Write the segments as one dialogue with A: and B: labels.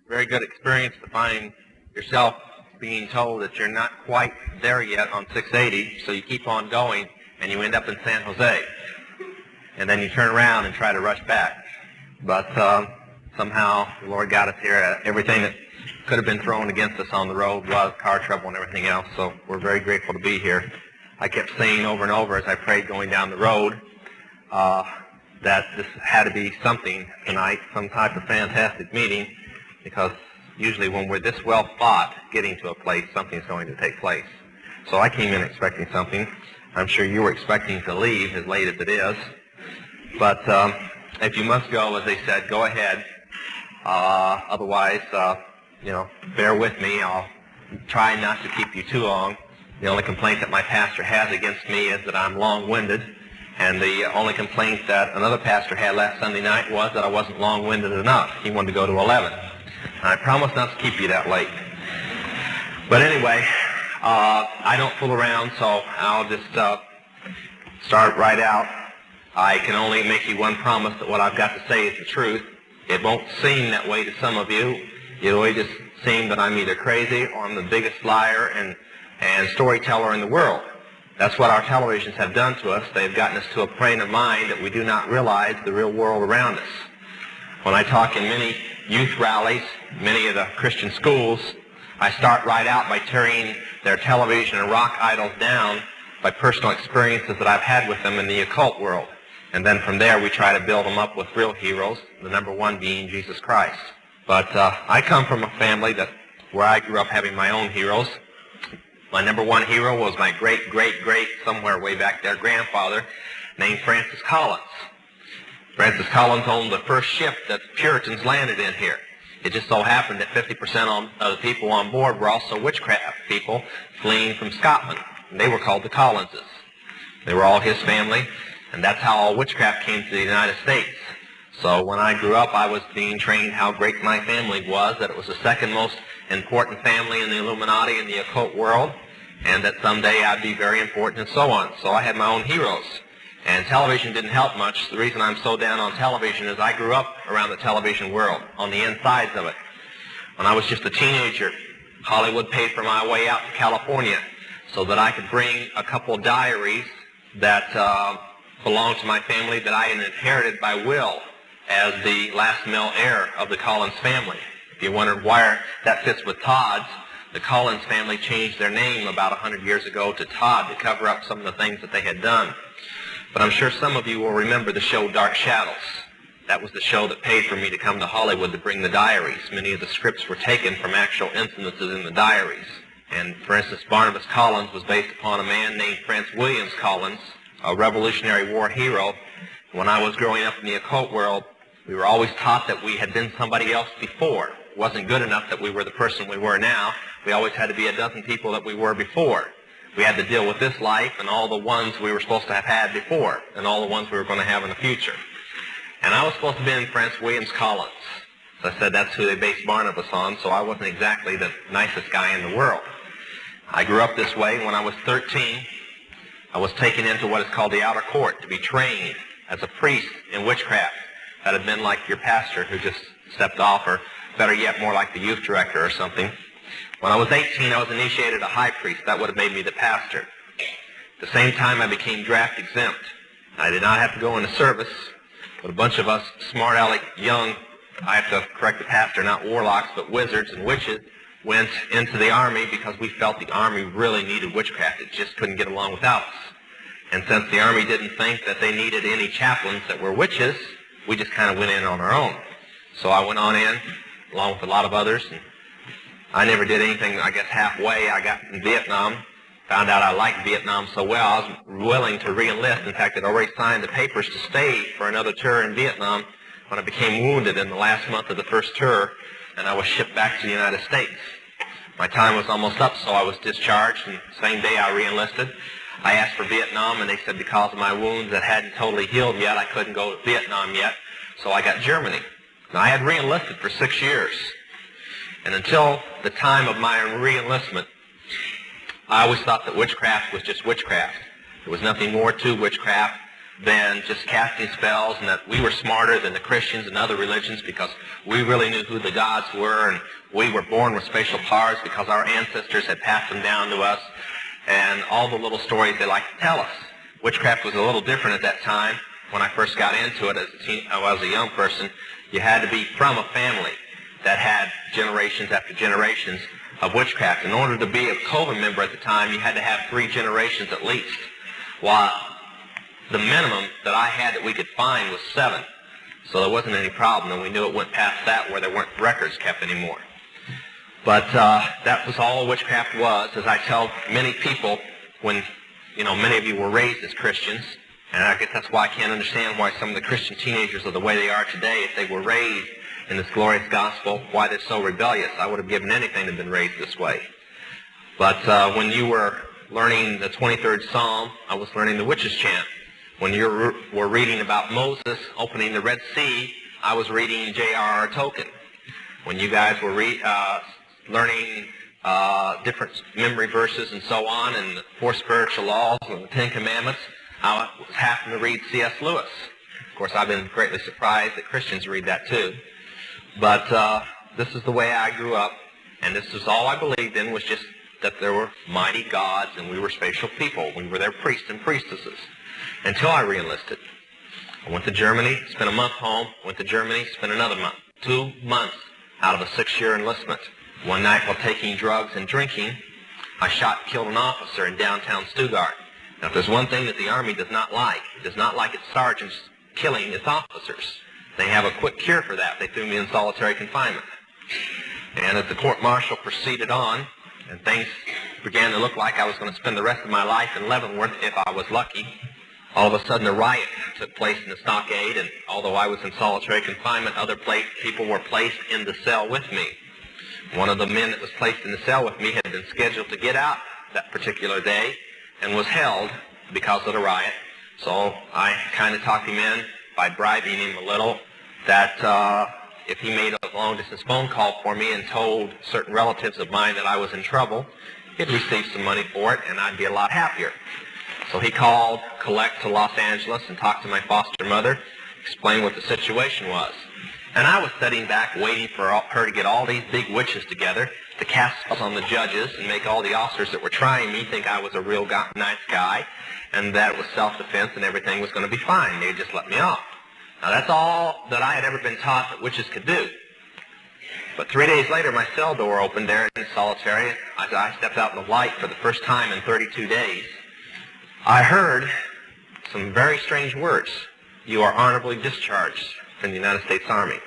A: very good experience to find yourself being told that you're not quite there yet on 680, so you keep on going, and you end up in San Jose. And then you turn around and try to rush back. But somehow the Lord got us here. Everything that could have been thrown against us on the road was car trouble and everything else, so we're very grateful to be here. I kept saying over and over as I prayed going down the road that this had to be something tonight, some type of fantastic meeting, because usually when we're this well fought getting to a place, something's going to take place. So I came in expecting something. I'm sure you were expecting to leave as late as it is. But if you must go, as they said, go ahead. Otherwise, bear with me. I'll try not to keep you too long. The only complaint that my pastor has against me is that I'm long-winded. And the only complaint that another pastor had last Sunday night was that I wasn't long-winded enough. He wanted to go to 11. And I promise not to keep you that late. But anyway, I don't fool around, so I'll just start right out. I can only make you one promise that what I've got to say is the truth. It won't seem that way to some of you. It'll just seem that I'm either crazy or I'm the biggest liar and storyteller in the world. That's what our televisions have done to us. They've gotten us to a plane of mind that we do not realize the real world around us. When I talk in many youth rallies, many of the Christian schools, I start right out by tearing their television and rock idols down by personal experiences that I've had with them in the occult world. And then from there we try to build them up with real heroes, the number one being Jesus Christ. But I come from a family where I grew up having my own heroes. My number one hero was my great, somewhere way back there, grandfather named Francis Collins. Francis Collins owned the first ship that the Puritans landed in here. It just so happened that 50% of the people on board were also witchcraft people fleeing from Scotland. And they were called the Collinses. They were all his family, and that's how all witchcraft came to the United States. So when I grew up, I was being trained how great my family was, that it was the second most important family in the Illuminati in the occult world, and that someday I'd be very important and so on. So I had my own heroes. And television didn't help much. The reason I'm so down on television is I grew up around the television world, on the insides of it. When I was just a teenager, Hollywood paid for my way out to California so that I could bring a couple diaries that belonged to my family that I had inherited by will as the last male heir of the Collins family. If you wondered why that fits with Todd's, the Collins family changed their name about 100 years ago to Todd to cover up some of the things that they had done. But I'm sure some of you will remember the show Dark Shadows. That was the show that paid for me to come to Hollywood to bring the diaries. Many of the scripts were taken from actual incidences in the diaries. And, for instance, Barnabas Collins was based upon a man named Prince Williams Collins, a Revolutionary War hero. When I was growing up in the occult world, we were always taught that we had been somebody else before. It wasn't good enough that we were the person we were now. We always had to be a dozen people that we were before. We had to deal with this life and all the ones we were supposed to have had before and all the ones we were going to have in the future. And I was supposed to be in Prince Williams Collins. As I said, that's who they based Barnabas on, so I wasn't exactly the nicest guy in the world. I grew up this way. When I was 13, I was taken into what is called the outer court to be trained as a priest in witchcraft. That had been like your pastor who just stepped off, or better yet, more like the youth director or something. When I was 18, I was initiated a high priest. That would have made me the pastor. At the same time, I became draft exempt. I did not have to go into service, but a bunch of us smart aleck young, I have to correct the pastor, not warlocks, but wizards and witches, went into the Army because we felt the Army really needed witchcraft. It just couldn't get along without us. And since the Army didn't think that they needed any chaplains that were witches, we just kind of went in on our own. So I went on in, along with a lot of others, and I never did anything, I guess, halfway. I got in Vietnam, found out I liked Vietnam so well, I was willing to re-enlist. In fact, I'd already signed the papers to stay for another tour in Vietnam when I became wounded in the last month of the first tour, and I was shipped back to the United States. My time was almost up, so I was discharged, and the same day I re-enlisted. I asked for Vietnam, and they said because of my wounds that hadn't totally healed yet, I couldn't go to Vietnam yet, so I got Germany. Now, I had re-enlisted for 6 years, and until the time of my re-enlistment, I always thought that witchcraft was just witchcraft. There was nothing more to witchcraft than just casting spells, and that we were smarter than the Christians and other religions because we really knew who the gods were, and we were born with special powers because our ancestors had passed them down to us, and all the little stories they like to tell us. Witchcraft was a little different at that time. When I first got into it as a young person, you had to be from a family that had generations after generations of witchcraft. In order to be a coven member at the time, you had to have 3 generations at least, while the minimum that I had that we could find was 7. So there wasn't any problem, and we knew it went past that where there weren't records kept anymore. But that was all witchcraft was. As I tell many people, when many of you were raised as Christians, and I guess that's why I can't understand why some of the Christian teenagers are the way they are today. If they were raised in this glorious gospel, why they're so rebellious. I would have given anything to have been raised this way. But when you were learning the 23rd Psalm, I was learning the witches' chant. When you were reading about Moses opening the Red Sea, I was reading J.R.R. Tolkien. When you guys were learning different memory verses and so on, and the 4 spiritual laws and the 10 commandments, I was happening to read C.S. Lewis. Of course, I've been greatly surprised that Christians read that too. But this is the way I grew up, and this is all I believed in, was just that there were mighty gods and we were special people. We were their priests and priestesses. Until I re-enlisted. I went to Germany, spent a month home, went to Germany, spent another month. 2 months out of a 6-year enlistment. One night while taking drugs and drinking, I shot and killed an officer in downtown Stuttgart. Now, if there's one thing that the Army does not like, it does not like its sergeants killing its officers. They have a quick cure for that. They threw me in solitary confinement. And as the court-martial proceeded on, and things began to look like I was going to spend the rest of my life in Leavenworth if I was lucky, all of a sudden a riot took place in the stockade, and although I was in solitary confinement, other people were placed in the cell with me. One of the men that was placed in the cell with me had been scheduled to get out that particular day and was held because of the riot. So I kind of talked him in by bribing him a little that if he made a long-distance phone call for me and told certain relatives of mine that I was in trouble, he'd receive some money for it and I'd be a lot happier. So he called collect to Los Angeles and talked to my foster mother, explained what the situation was. And I was sitting back waiting for her to get all these big witches together to cast spells on the judges and make all the officers that were trying me think I was a real nice guy and that it was self-defense and everything was going to be fine. They'd just let me off. Now that's all that I had ever been taught that witches could do. But 3 days later, my cell door opened there in solitary. As I stepped out in the light for the first time in 32 days, I heard some very strange words. You are honorably discharged from the United States Army.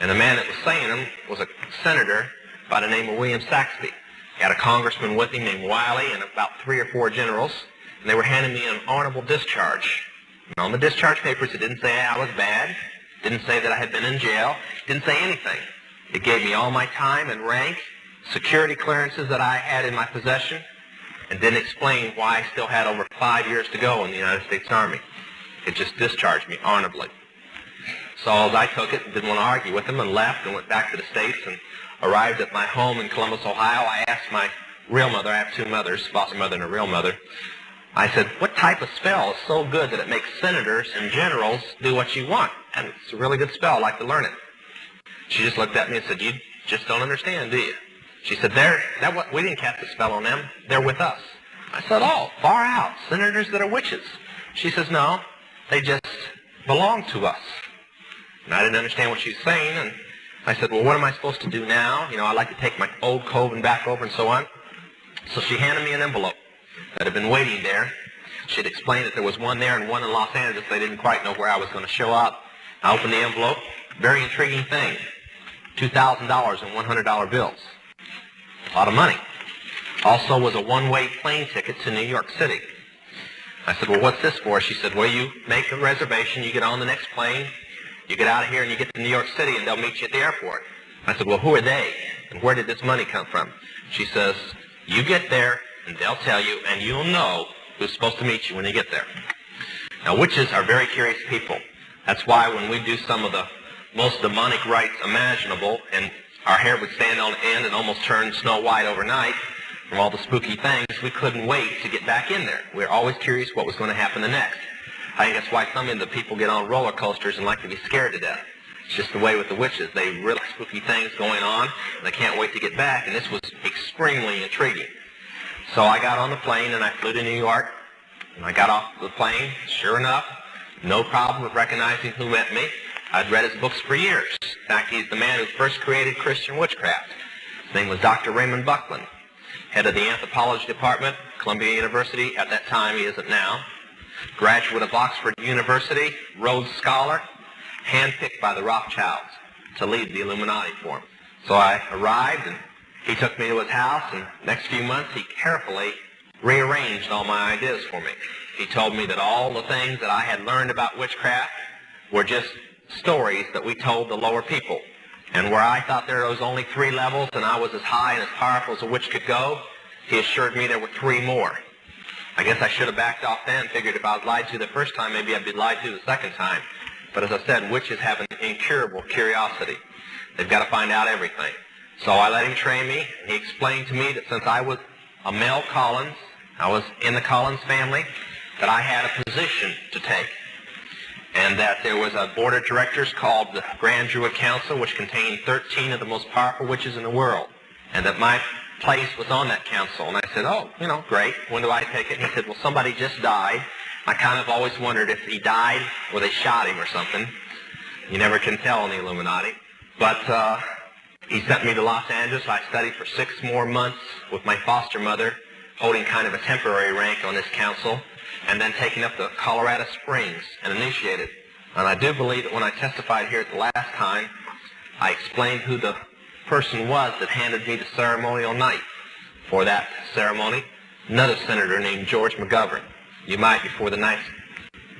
A: And the man that was saying them was a senator by the name of William Saxby. He had a congressman with him named Wiley and about 3 or 4 generals, and they were handing me an honorable discharge. And on the discharge papers, it didn't say I was bad, didn't say that I had been in jail, didn't say anything. It gave me all my time and rank, security clearances that I had in my possession, and didn't explain why I still had over 5 years to go in the United States Army. It just discharged me honorably. So I took it and didn't want to argue with them and left and went back to the States and arrived at my home in Columbus, Ohio. I asked my real mother, I have 2 mothers, foster mother and a real mother. I said, what type of spell is so good that it makes senators and generals do what you want? And it's a really good spell. I'd like to learn it. She just looked at me and said, you just don't understand, do you? She said, we didn't cast a spell on them. They're with us. I said, oh, far out. Senators that are witches. She says, no, they just belong to us. And I didn't understand what she was saying. And I said, well, what am I supposed to do now? You know, I'd like to take my old coven back over and so on. So she handed me an envelope that had been waiting there. She had explained that there was one there and one in Los Angeles. They didn't quite know where I was going to show up. I opened the envelope. Very intriguing thing. $2,000 in $100 bills. A lot of money. Also was a one-way plane ticket to New York City. I said, well, what's this for? She said, well, you make a reservation, you get on the next plane, you get out of here and you get to New York City and they'll meet you at the airport. I said, well, who are they? And where did this money come from? She says, you get there and they'll tell you and you'll know who's supposed to meet you when you get there. Now, witches are very curious people. That's why when we do some of the most demonic rites imaginable and our hair would stand on end and almost turn snow white overnight from all the spooky things, we couldn't wait to get back in there. We were always curious what was going to happen the next. I think that's why some of the people get on roller coasters and like to be scared to death. It's just the way with the witches. They really spooky things going on, and they can't wait to get back, and this was extremely intriguing. So I got on the plane, and I flew to New York, and I got off the plane. Sure enough, no problem with recognizing who met me. I'd read his books for years. In fact, he's the man who first created Christian witchcraft. His name was Dr. Raymond Buckland, head of the anthropology department, Columbia University. At that time, he isn't now. Graduate of Oxford University, Rhodes Scholar, handpicked by the Rothschilds to lead the Illuminati for him. So I arrived, and he took me to his house, and the next few months he carefully rearranged all my ideas for me. He told me that all the things that I had learned about witchcraft were just stories that we told the lower people. And where I thought there was only 3 levels and I was as high and as powerful as a witch could go, he assured me there were 3 more. I guess I should have backed off then, figured if I was lied to the first time, maybe I'd be lied to the second time. But as I said, witches have an incurable curiosity. They've got to find out everything. So I let him train me, and he explained to me that since I was a male Collins, I was in the Collins family, that I had a position to take. And that there was a board of directors called the Grand Druid Council, which contained 13 of the most powerful witches in the world. And that my place was on that council. And I said, oh, you know, great. When do I take it? And he said, well, somebody just died. I kind of always wondered if he died or they shot him or something. You never can tell in the Illuminati. But he sent me to Los Angeles. I studied for 6 more months with my foster mother, holding kind of a temporary rank on this council, and then taking up to Colorado Springs and initiated. And I do believe that when I testified here at the last time, I explained who the person was that handed me the ceremonial knife for that ceremony. Another senator named George McGovern. You might, before the night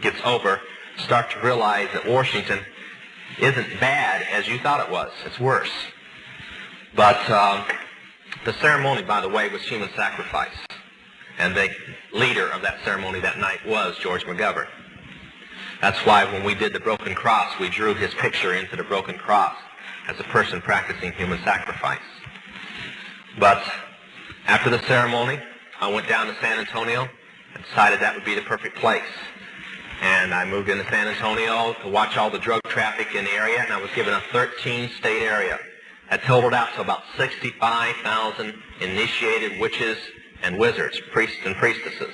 A: gets over, start to realize that Washington isn't bad as you thought it was. It's worse. But the ceremony, by the way, was human sacrifice. And the leader of that ceremony that night was George McGovern. That's why when we did the broken cross, we drew his picture into the broken cross as a person practicing human sacrifice. But after the ceremony, I went down to San Antonio and decided that would be the perfect place. And I moved into San Antonio to watch all the drug traffic in the area, and I was given a 13-state area. That totaled out to about 65,000 initiated witches and wizards, priests and priestesses.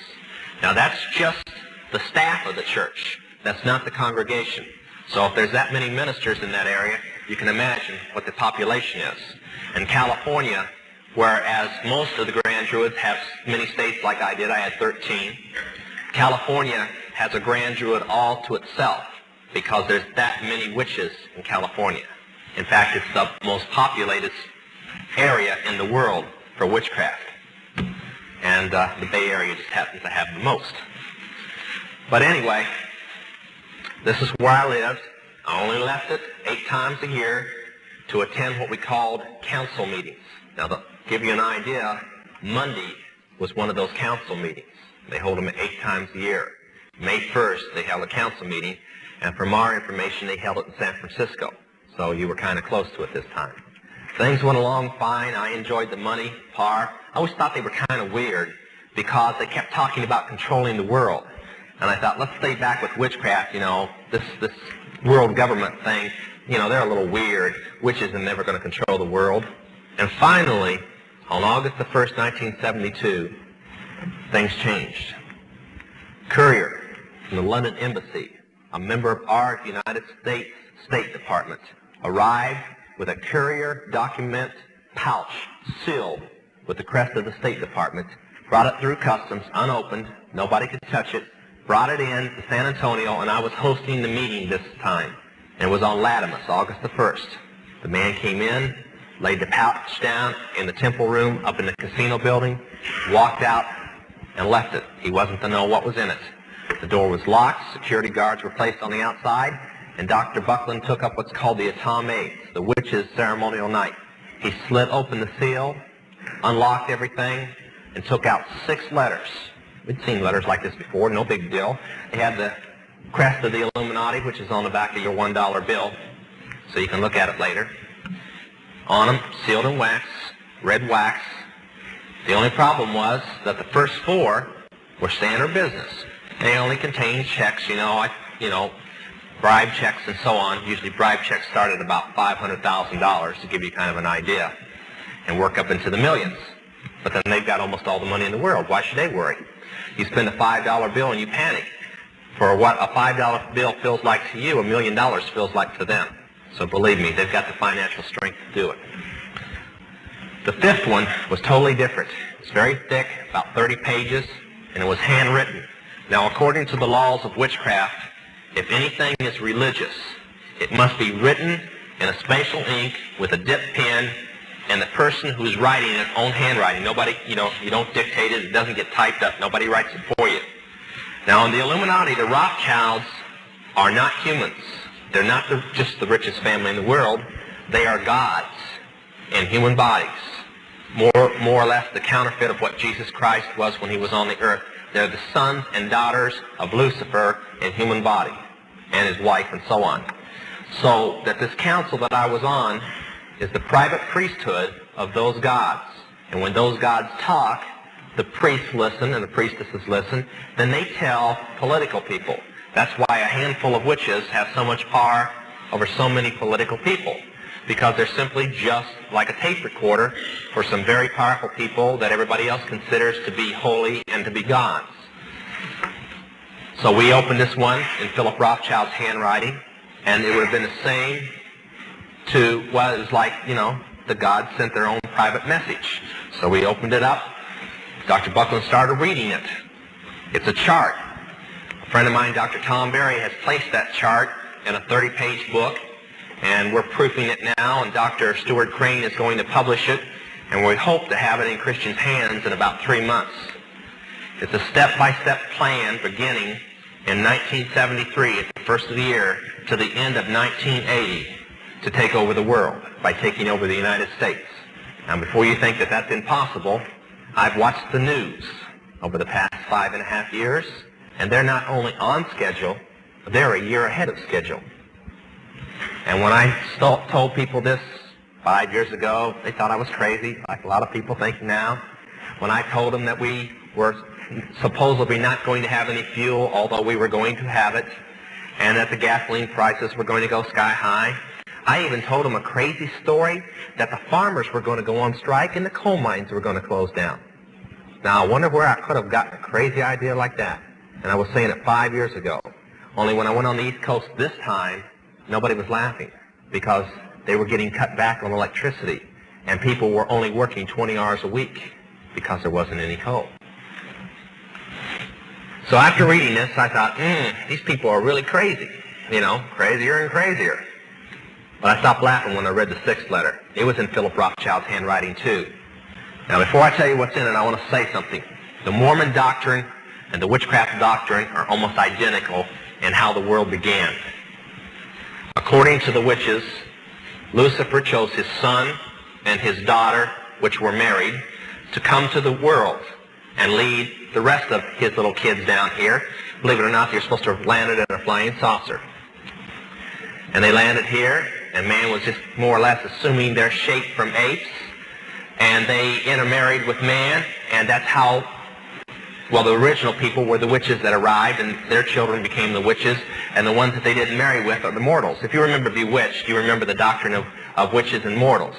A: Now that's just the staff of the church. That's not the congregation. So if there's that many ministers in that area, you can imagine what the population is. In California, whereas most of the Grand Druids have many states like I did, I had 13, California has a Grand Druid all to itself because there's that many witches in California. In fact, it's the most populated area in the world for witchcraft. And the Bay Area just happens to have the most. But anyway, this is where I lived. I only left it 8 times a year to attend what we called council meetings. Now, to give you an idea, Monday was one of those council meetings. They hold them 8 times a year. May 1st, they held a council meeting, and from our information, they held it in San Francisco. So you were kind of close to it this time. Things went along fine. I enjoyed the money, par. I always thought they were kind of weird because they kept talking about controlling the world. And I thought, let's stay back with witchcraft, you know, this world government thing, you know, they're a little weird. Witches are never going to control the world. And finally, on August the 1st, 1972, things changed. Courier from the London Embassy, a member of our United States State Department, arrived with a courier document pouch sealed with the crest of the State Department, brought it through customs unopened, nobody could touch it, brought it in to San Antonio, and I was hosting the meeting this time. And it was on Latimus, August the 1st. The man came in, laid the pouch down in the temple room up in the casino building, walked out, and left it. He wasn't to know what was in it. The door was locked, security guards were placed on the outside, and Dr. Buckland took up what's called the Atam, the witch's ceremonial knife. He slit open the seal, unlocked everything, and took out 6 letters. We'd seen letters like this before, no big deal. They had the crest of the Illuminati, which is on the back of your $1 bill, so you can look at it later. On them, sealed in wax, red wax. The only problem was that the first 4 were standard business. They only contain checks, bribe checks and so on. Usually bribe checks start at about $500,000 to give you kind of an idea and work up into the millions. But then they've got almost all the money in the world. Why should they worry? You spend a $5 bill and you panic. For what a $5 bill feels like to you, $1 million feels like to them. So believe me, they've got the financial strength to do it. The fifth one was totally different. It's very thick, about 30 pages, and it was handwritten. Now, according to the laws of witchcraft, if anything is religious, it must be written in a special ink with a dip pen, and the person who's writing it own handwriting. Nobody, you don't dictate it. It doesn't get typed up. Nobody writes it for you. Now, in the Illuminati, the Rothschilds are not humans. They're not just the richest family in the world. They are gods in human bodies. More or less the counterfeit of what Jesus Christ was when he was on the earth. They're the sons and daughters of Lucifer in human body, and his wife and so on. So that this council that I was on is the private priesthood of those gods. And when those gods talk, the priests listen and the priestesses listen. Then they tell political people. That's why a handful of witches have so much power over so many political people. Because they're simply just like a tape recorder for some very powerful people that everybody else considers to be holy and to be gods. So we opened this one in Philip Rothschild's handwriting, and it would have been the same to, well, it was like, the gods sent their own private message. So we opened it up. Dr. Buckland started reading it. It's a chart. A friend of mine, Dr. Tom Berry, has placed that chart in a 30-page book, and we're proofing it now, and Dr. Stuart Crane is going to publish it, and we hope to have it in Christians' hands in about 3 months. It's a step-by-step plan beginning in 1973, at the first of the year, to the end of 1980, to take over the world by taking over the United States. Now, before you think that that's impossible, I've watched the news over the past 5.5 years, and they're not only on schedule, they're a year ahead of schedule. And when I told people this 5 years ago, they thought I was crazy, like a lot of people think now. When I told them that we were supposedly not going to have any fuel, although we were going to have it, and that the gasoline prices were going to go sky high, I even told them a crazy story that the farmers were going to go on strike and the coal mines were going to close down. Now, I wonder where I could have gotten a crazy idea like that. And I was saying it 5 years ago. Only when I went on the East Coast this time, nobody was laughing because they were getting cut back on electricity and people were only working 20 hours a week because there wasn't any coal. So after reading this, I thought, these people are really crazy. Crazier and crazier. But I stopped laughing when I read the 6th letter. It was in Philip Rothschild's handwriting too. Now, before I tell you what's in it, I want to say something. The Mormon doctrine and the witchcraft doctrine are almost identical in how the world began. According to the witches, Lucifer chose his son and his daughter, which were married, to come to the world and lead the rest of his little kids down here. Believe it or not, you're supposed to have landed in a flying saucer. And they landed here, and man was just more or less assuming their shape from apes, and they intermarried with man, and that's how, well, the original people were the witches that arrived, and their children became the witches, and the ones that they didn't marry with are the mortals. If you remember Bewitched, you remember the doctrine of witches and mortals.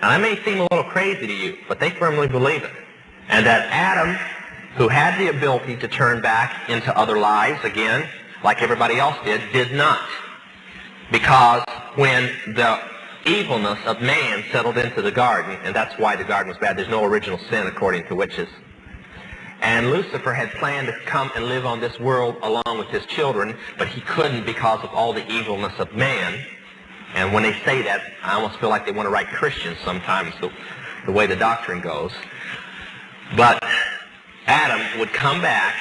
A: Now, that may seem a little crazy to you, but they firmly believe it. And that Adam, who had the ability to turn back into other lives again, like everybody else did not. Because when the evilness of man settled into the garden, and that's why the garden was bad, there's no original sin according to witches. And Lucifer had planned to come and live on this world along with his children, but he couldn't because of all the evilness of man. And when they say that, I almost feel like they want to write Christians sometimes, the way the doctrine goes. But Adam would come back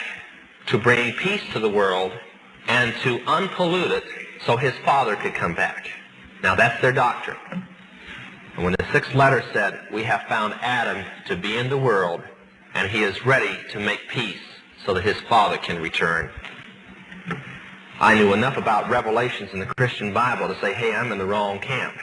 A: to bring peace to the world and to unpollute it so his father could come back. Now that's their doctrine. And when the 6th letter said, we have found Adam to be in the world, and he is ready to make peace so that his father can return. I knew enough about revelations in the Christian Bible to say, hey, I'm in the wrong camp.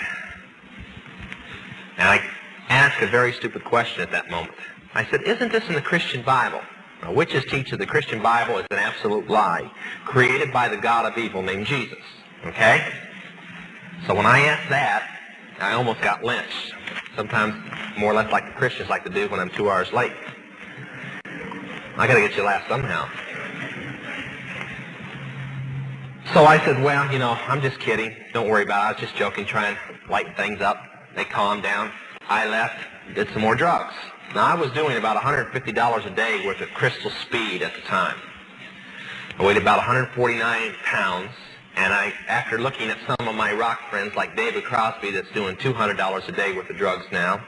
A: And I asked a very stupid question at that moment. I said, isn't this in the Christian Bible? Now, witches teach that the Christian Bible is an absolute lie, created by the God of evil named Jesus. Okay? So when I asked that, I almost got lynched. Sometimes more or less like the Christians like to do when I'm 2 hours late. I got to get you to laugh somehow. So I said, well, you know, I'm just kidding. Don't worry about it. I was just joking, trying to lighten things up. They calmed down. I left, did some more drugs. Now, I was doing about $150 a day worth of crystal speed at the time. I weighed about 149 pounds, and after looking at some of my rock friends like David Crosby that's doing $200 a day worth of drugs now,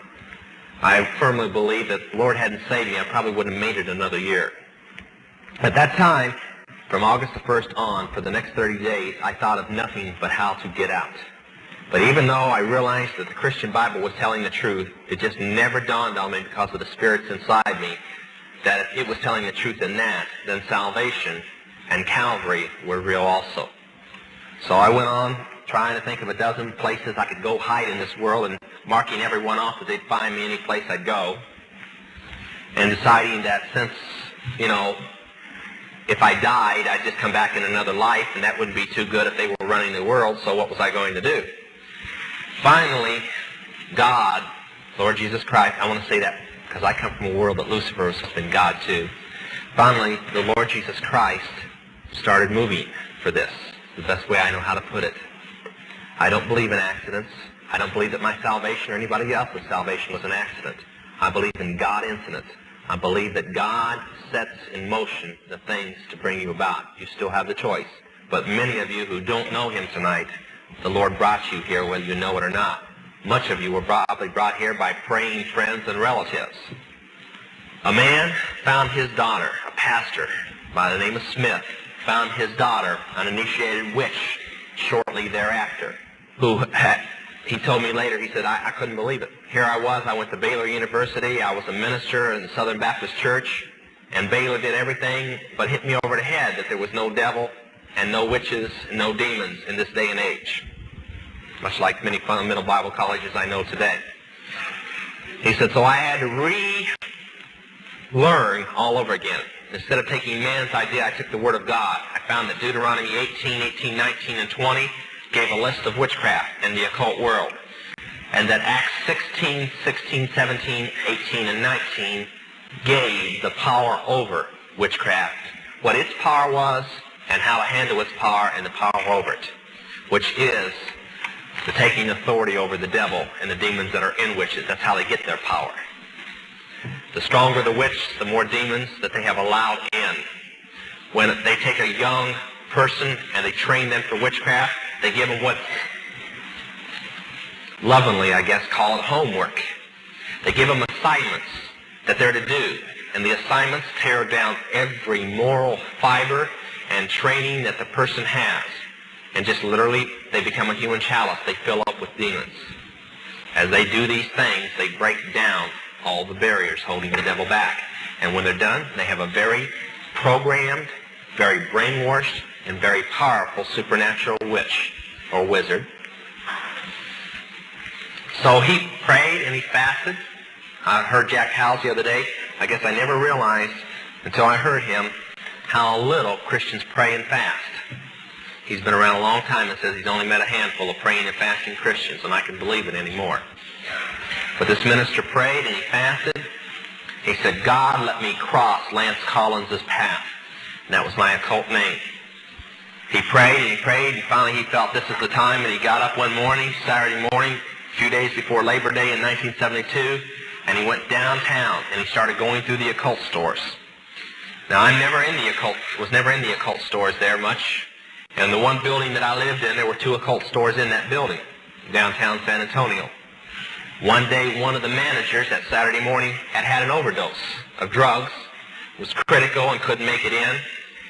A: I firmly believe that if the Lord hadn't saved me, I probably wouldn't have made it another year. At that time, from August the 1st on, for the next 30 days, I thought of nothing but how to get out. But even though I realized that the Christian Bible was telling the truth, it just never dawned on me because of the spirits inside me that if it was telling the truth in that, then salvation and Calvary were real also. So I went on trying to think of a dozen places I could go hide in this world and marking every one off that they'd find me any place I'd go, and deciding that since, you know, if I died, I'd just come back in another life, and that wouldn't be too good if they were running the world, so what was I going to do? Finally, God, Lord Jesus Christ, I want to say that because I come from a world that Lucifer has been God too. Finally, the Lord Jesus Christ started moving for this. The best way I know how to put it. I don't believe in accidents. I don't believe that my salvation or anybody else's salvation was an accident. I believe in God infinite. I believe that God sets in motion the things to bring you about. You still have the choice. But many of you who don't know Him tonight, the Lord brought you here whether you know it or not. Much of you were probably brought here by praying friends and relatives. A man found his daughter, a pastor by the name of Smith, found his daughter, an initiated witch, shortly thereafter, he told me later, he said, I couldn't believe it. Here I was, I went to Baylor University, I was a minister in the Southern Baptist Church, and Baylor did everything but hit me over the head that there was no devil and no witches and no demons in this day and age, much like many fundamental Bible colleges I know today. He said, so I had to relearn all over again. Instead of taking man's idea, I took the Word of God. I found that Deuteronomy 18, 18, 19, and 20 gave a list of witchcraft in the occult world. And that Acts 16, 16, 17, 18, and 19 gave the power over witchcraft, what its power was, and how to handle its power and the power over it, which is the taking authority over the devil and the demons that are in witches. That's how they get their power. The stronger the witch, the more demons that they have allowed in. When they take a young person and they train them for witchcraft, they give them what lovingly, I guess, call it homework. They give them assignments that they're to do. And the assignments tear down every moral fiber and training that the person has. And just literally, they become a human chalice. They fill up with demons. As they do these things, they break down all the barriers holding the devil back. And when they're done, they have a very programmed, very brainwashed, and very powerful supernatural witch or wizard. So he prayed and he fasted. I heard Jack Howells the other day. I guess I never realized until I heard him how little Christians pray and fast. He's been around a long time and says he's only met a handful of praying and fasting Christians, and I can believe it anymore. But this minister prayed and he fasted. He said, God, let me cross Lance Collins' path. And that was my occult name. He prayed and he prayed, and finally he felt this is the time, and he got up one morning, Saturday morning, a few days before Labor Day in 1972, and he went downtown and he started going through the occult stores. Now, was never in the occult stores there much. And the one building that I lived in, there were 2 occult stores in that building, downtown San Antonio. One day, one of the managers that Saturday morning had an overdose of drugs, was critical and couldn't make it in,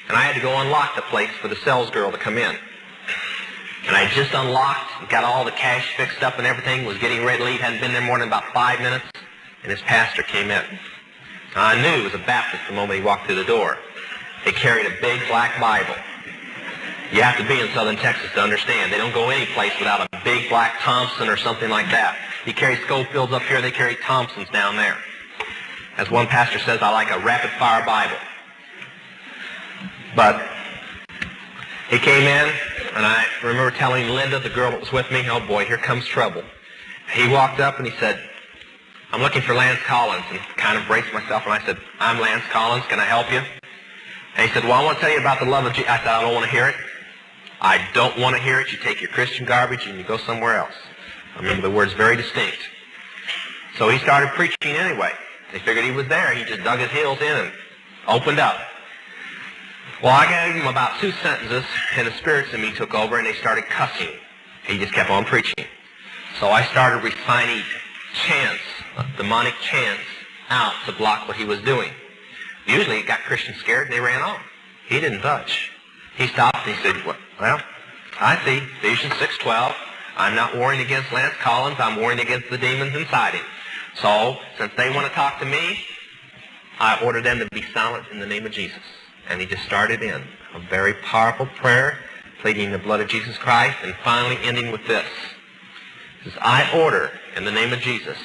A: and I had to go unlock the place for the sales girl to come in. And I just unlocked, got all the cash fixed up and everything, was getting ready to leave, hadn't been there more than about 5 minutes, and his pastor came in. Now, I knew he was a Baptist the moment he walked through the door. He carried a big black Bible. You have to be in southern Texas to understand. They don't go any place without a big black Thompson or something like that. You carry Schofields up here, they carry Thompsons down there. As one pastor says, I like a rapid-fire Bible. But he came in, and I remember telling Linda, the girl that was with me, oh boy, here comes trouble. He walked up and he said, I'm looking for Lance Collins, and kind of braced myself, and I said, I'm Lance Collins, can I help you? And he said, well, I want to tell you about the love of Jesus. I said, I don't want to hear it. I don't want to hear it. You take your Christian garbage and you go somewhere else. I remember the words very distinct. So he started preaching anyway. They figured he was there. He just dug his heels in and opened up. Well, I gave him about 2 sentences, and the spirits in me took over, and they started cussing. He just kept on preaching. So I started reciting chants, demonic chants, out to block what he was doing. Usually it got Christians scared, and they ran off. He didn't budge. He stopped, and he said, well, I see, Ephesians 6:12. I'm not warring against Lance Collins. I'm warring against the demons inside him. So, since they want to talk to me, I order them to be silent in the name of Jesus. And he just started in a very powerful prayer, pleading the blood of Jesus Christ, and finally ending with this. He says, I order, in the name of Jesus,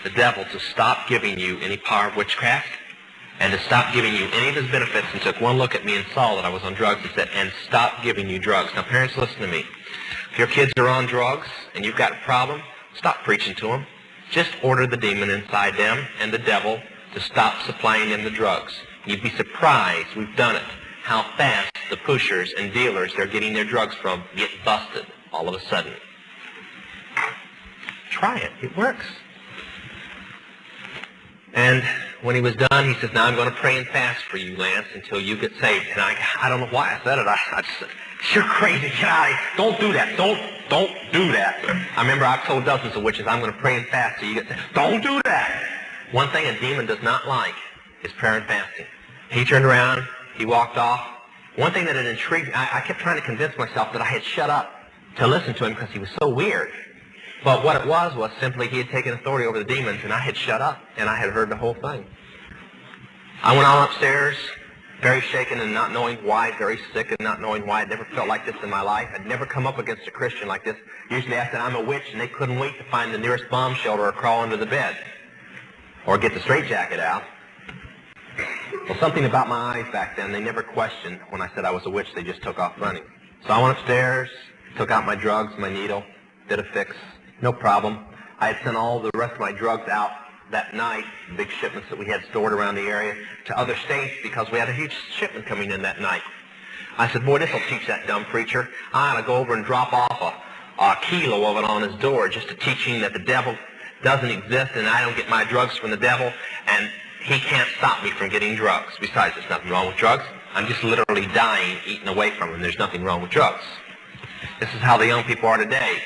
A: the devil to stop giving you any power of witchcraft, and to stop giving you any of his benefits, and took one look at me and saw that I was on drugs and said, and stop giving you drugs. Now, parents, listen to me. If your kids are on drugs and you've got a problem, stop preaching to them. Just order the demon inside them and the devil to stop supplying them the drugs. You'd be surprised, we've done it, how fast the pushers and dealers they're getting their drugs from get busted all of a sudden. Try it. It works. And when he was done, he says, now I'm going to pray and fast for you, Lance, until you get saved. And I don't know why I said it. I just said, you're crazy. Get out of here. Don't do that. Don't do that. I remember I've told dozens of witches, I'm going to pray and fast till you get saved. Don't do that. One thing a demon does not like is prayer and fasting. He turned around. He walked off. One thing that had intrigued me, I kept trying to convince myself that I had shut up to listen to him because he was so weird. But what it was simply he had taken authority over the demons, and I had shut up, and I had heard the whole thing. I went on upstairs, very shaken and not knowing why, very sick and not knowing why. I'd never felt like this in my life. I'd never come up against a Christian like this. Usually I said, I'm a witch, and they couldn't wait to find the nearest bomb shelter or crawl under the bed or get the straitjacket out. Well, something about my eyes back then, they never questioned when I said I was a witch. They just took off running. So I went upstairs, took out my drugs, my needle, did a fix. No problem. I had sent all the rest of my drugs out that night, big shipments that we had stored around the area, to other states because we had a huge shipment coming in that night. I said, boy, this will teach that dumb preacher. I ought to go over and drop off a kilo of it on his door just to teach him that the devil doesn't exist and I don't get my drugs from the devil and he can't stop me from getting drugs. Besides, there's nothing wrong with drugs. I'm just literally dying, eating away from them. There's nothing wrong with drugs. This is how the young people are today.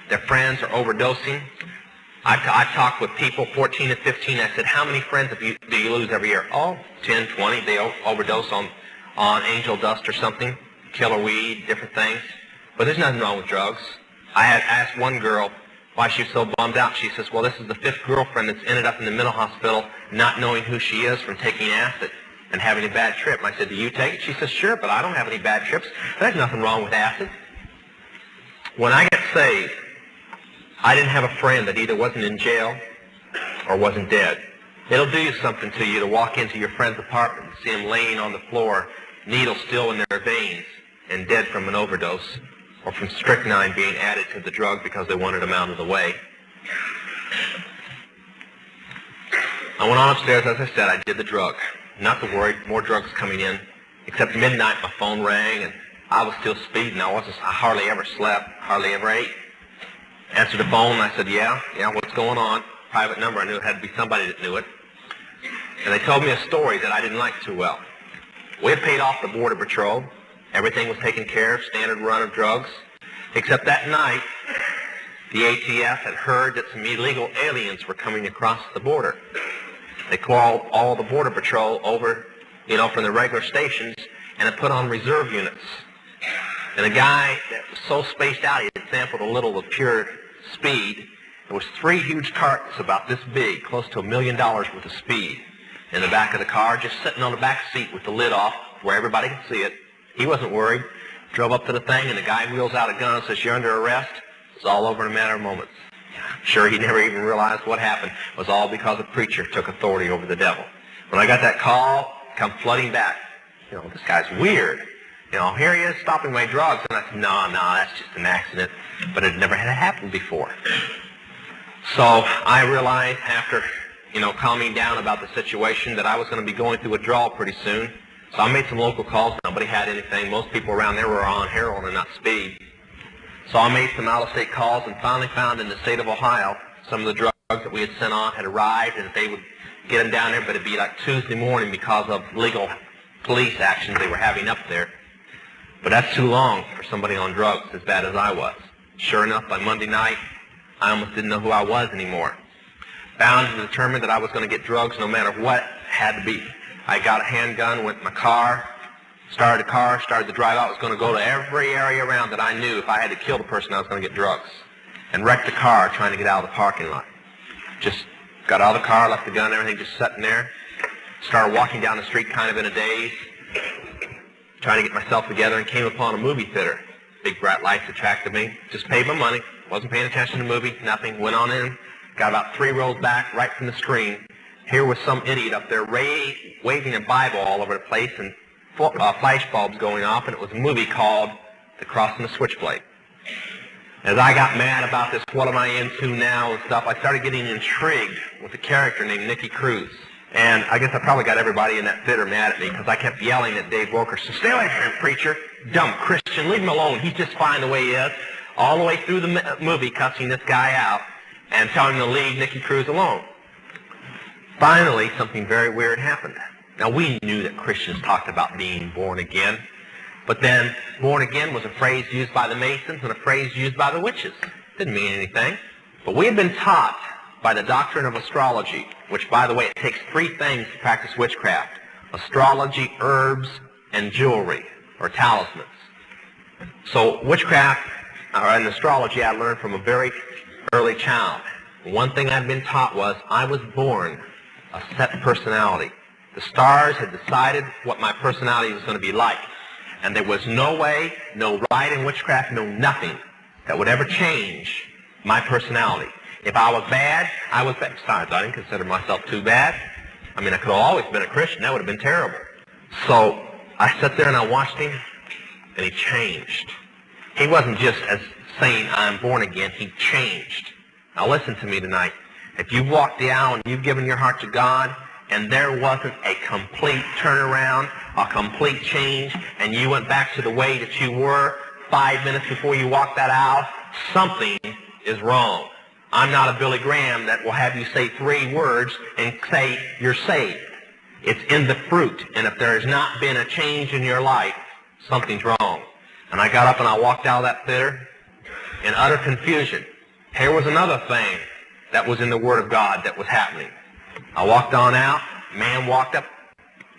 A: Their friends are overdosing. I've talked with people, 14 and 15. I said, how many friends do you lose every year? Oh, 10, 20. They overdose on angel dust or something, killer weed, different things. But there's nothing wrong with drugs. I had asked one girl why she was so bummed out. She says, well, this is the 5th girlfriend that's ended up in the mental hospital not knowing who she is from taking acid and having a bad trip. And I said, do you take it? She says, sure, but I don't have any bad trips. There's nothing wrong with acid. When I got saved, I didn't have a friend that either wasn't in jail or wasn't dead. It'll do you something to you to walk into your friend's apartment and see them laying on the floor, needles still in their veins, and dead from an overdose, or from strychnine being added to the drug because they wanted them out of the way. I went on upstairs, as I said, I did the drug. Not to worry, more drugs coming in. Except midnight, my phone rang, and I was still speeding. I hardly ever slept, hardly ever ate. Answered the phone, and I said, yeah, what's going on? Private number. I knew it had to be somebody that knew it. And they told me a story that I didn't like too well. We had paid off the Border Patrol. Everything was taken care of, standard run of drugs. Except that night, the ATF had heard that some illegal aliens were coming across the border. They called all the Border Patrol over, from the regular stations, and had put on reserve units. And a guy that was so spaced out, he had sampled a little of pure speed. There was 3 huge cartons about this big, close to $1 million worth of speed, in the back of the car, just sitting on the back seat with the lid off where everybody could see it. He wasn't worried. Drove up to the thing, and the guy wheels out a gun and says, you're under arrest. It's all over in a matter of moments. I'm sure he never even realized what happened. It was all because a preacher took authority over the devil. When I got that call, come flooding back. This guy's weird. You know, here he is stopping my drugs. And I said, no, that's just an accident. But it never had happened before. So I realized after, calming down about the situation that I was going to be going through withdrawal pretty soon. So I made some local calls. Nobody had anything. Most people around there were on heroin and not speed. So I made some out-of-state calls and finally found in the state of Ohio some of the drugs that we had sent on had arrived and that they would get them down there, but it'd be like Tuesday morning because of legal police actions they were having up there. But that's too long for somebody on drugs as bad as I was. Sure enough, by Monday night, I almost didn't know who I was anymore. Bound and determined that I was going to get drugs no matter what had to be. I got a handgun, went in my car, started the drive out. I was going to go to every area around that I knew if I had to kill the person, I was going to get drugs. And wrecked the car trying to get out of the parking lot. Just got out of the car, left the gun and everything just sitting there. Started walking down the street kind of in a daze, trying to get myself together, and came upon a movie theater. Big bright lights attracted me. Just paid my money. Wasn't paying attention to the movie. Nothing. Went on in. Got about 3 rows back, right from the screen. Here was some idiot up there waving a Bible all over the place and flash bulbs going off, and it was a movie called The Cross and the Switchblade. As I got mad about this, what am I into now and stuff, I started getting intrigued with a character named Nicky Cruz. And I guess I probably got everybody in that theater mad at me because I kept yelling at Dave Wilkerson, stay away from him, preacher, dumb Christian, leave him alone, he's just fine the way he is. All the way through the movie cussing this guy out and telling him to leave Nicky Cruz alone. Finally, something very weird happened. Now, we knew that Christians talked about being born again, but then born again was a phrase used by the Masons and a phrase used by the witches. Didn't mean anything. But we had been taught by the doctrine of astrology, which, by the way, it takes 3 things to practice witchcraft: astrology, herbs, and jewelry, or talismans. So witchcraft and astrology I learned from a very early child. One thing I'd been taught was I was born a set personality. The stars had decided what my personality was going to be like. And there was no way, no rite in witchcraft, no nothing that would ever change my personality. If I was bad, I was bad. Besides, I didn't consider myself too bad. I mean, I could have always been a Christian. That would have been terrible. So I sat there and I watched him, and he changed. He wasn't just as saying, I'm born again. He changed. Now listen to me tonight. If you've walked the aisle and you've given your heart to God, and there wasn't a complete turnaround, a complete change, and you went back to the way that you were 5 minutes before you walked that aisle, something is wrong. I'm not a Billy Graham that will have you say 3 words and say you're saved. It's in the fruit, and if there has not been a change in your life, something's wrong. And I got up and I walked out of that theater in utter confusion. Here was another thing that was in the Word of God that was happening. I walked on out. A man walked up.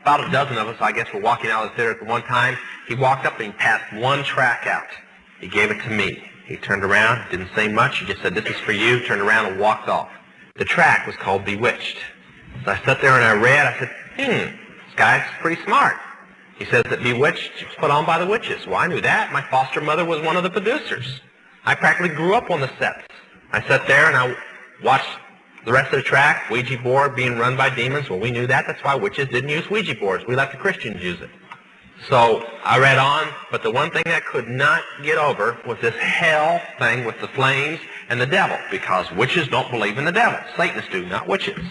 A: About a dozen of us, I guess, were walking out of the theater at one time. He walked up and he passed 1 tract out. He gave it to me. He turned around, didn't say much. He just said, this is for you, turned around and walked off. The tract was called Bewitched. So I sat there and I read. I said, this guy's pretty smart. He says that Bewitched was put on by the witches. Well, I knew that. My foster mother was one of the producers. I practically grew up on the sets. I sat there and I watched the rest of the track, Ouija board being run by demons. Well, we knew that. That's why witches didn't use Ouija boards. We let the Christians use it. So I read on, but the one thing I could not get over was this hell thing with the flames and the devil, because witches don't believe in the devil. Satanists do, not witches.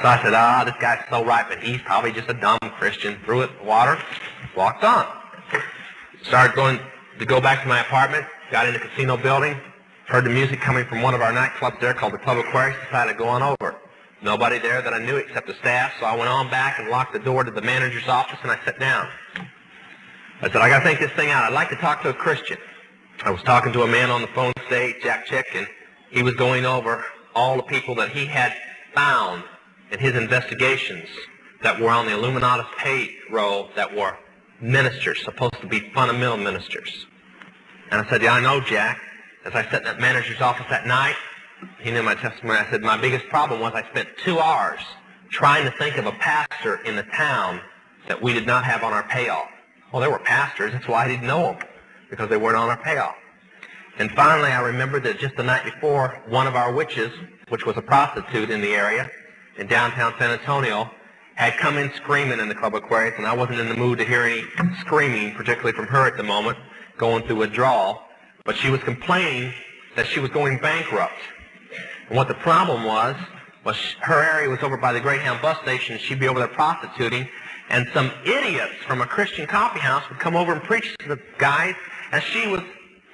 A: So I said, this guy's so right, but he's probably just a dumb Christian. Threw it in the water, walked on. Started going to go back to my apartment, got in the casino building, heard the music coming from one of our nightclubs there called the Club Aquarius, decided to go on over. Nobody there that I knew except the staff, so I went on back and locked the door to the manager's office and I sat down. I said, I got to think this thing out. I'd like to talk to a Christian. I was talking to a man on the phone stage, Jack Chick, and he was going over all the people that he had found in his investigations that were on the Illuminatus payroll that were ministers, supposed to be fundamental ministers. And I said, yeah, I know, Jack. As I sat in that manager's office that night, he knew my testimony. I said, my biggest problem was I spent 2 hours trying to think of a pastor in the town that we did not have on our payoff. Well, there were pastors. That's why I didn't know them, because they weren't on our payoff. And finally, I remembered that just the night before, one of our witches, which was a prostitute in the area, in downtown San Antonio, had come in screaming in the Club Aquarius, and I wasn't in the mood to hear any screaming, particularly from her at the moment, going through withdrawal. But she was complaining that she was going bankrupt. And what the problem was her area was over by the Greyhound bus station, and she'd be over there prostituting, and some idiots from a Christian coffee house would come over and preach to the guys, and she would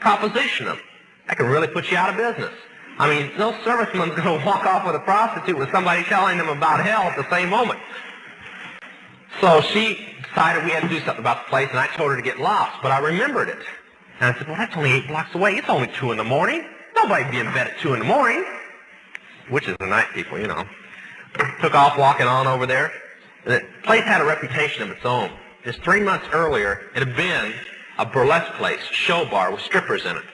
A: proposition them. That can really put you out of business. I mean, no serviceman's going to walk off with a prostitute with somebody telling them about hell at the same moment. So she decided we had to do something about the place, and I told her to get lost, but I remembered it. And I said, well, that's only 8 blocks away. It's only 2 in the morning. Nobody'd be in bed at 2 in the morning. Which is the night people, you know. Took off walking on over there. The place had a reputation of its own. Just 3 months earlier, it had been a burlesque place, show bar with strippers in it.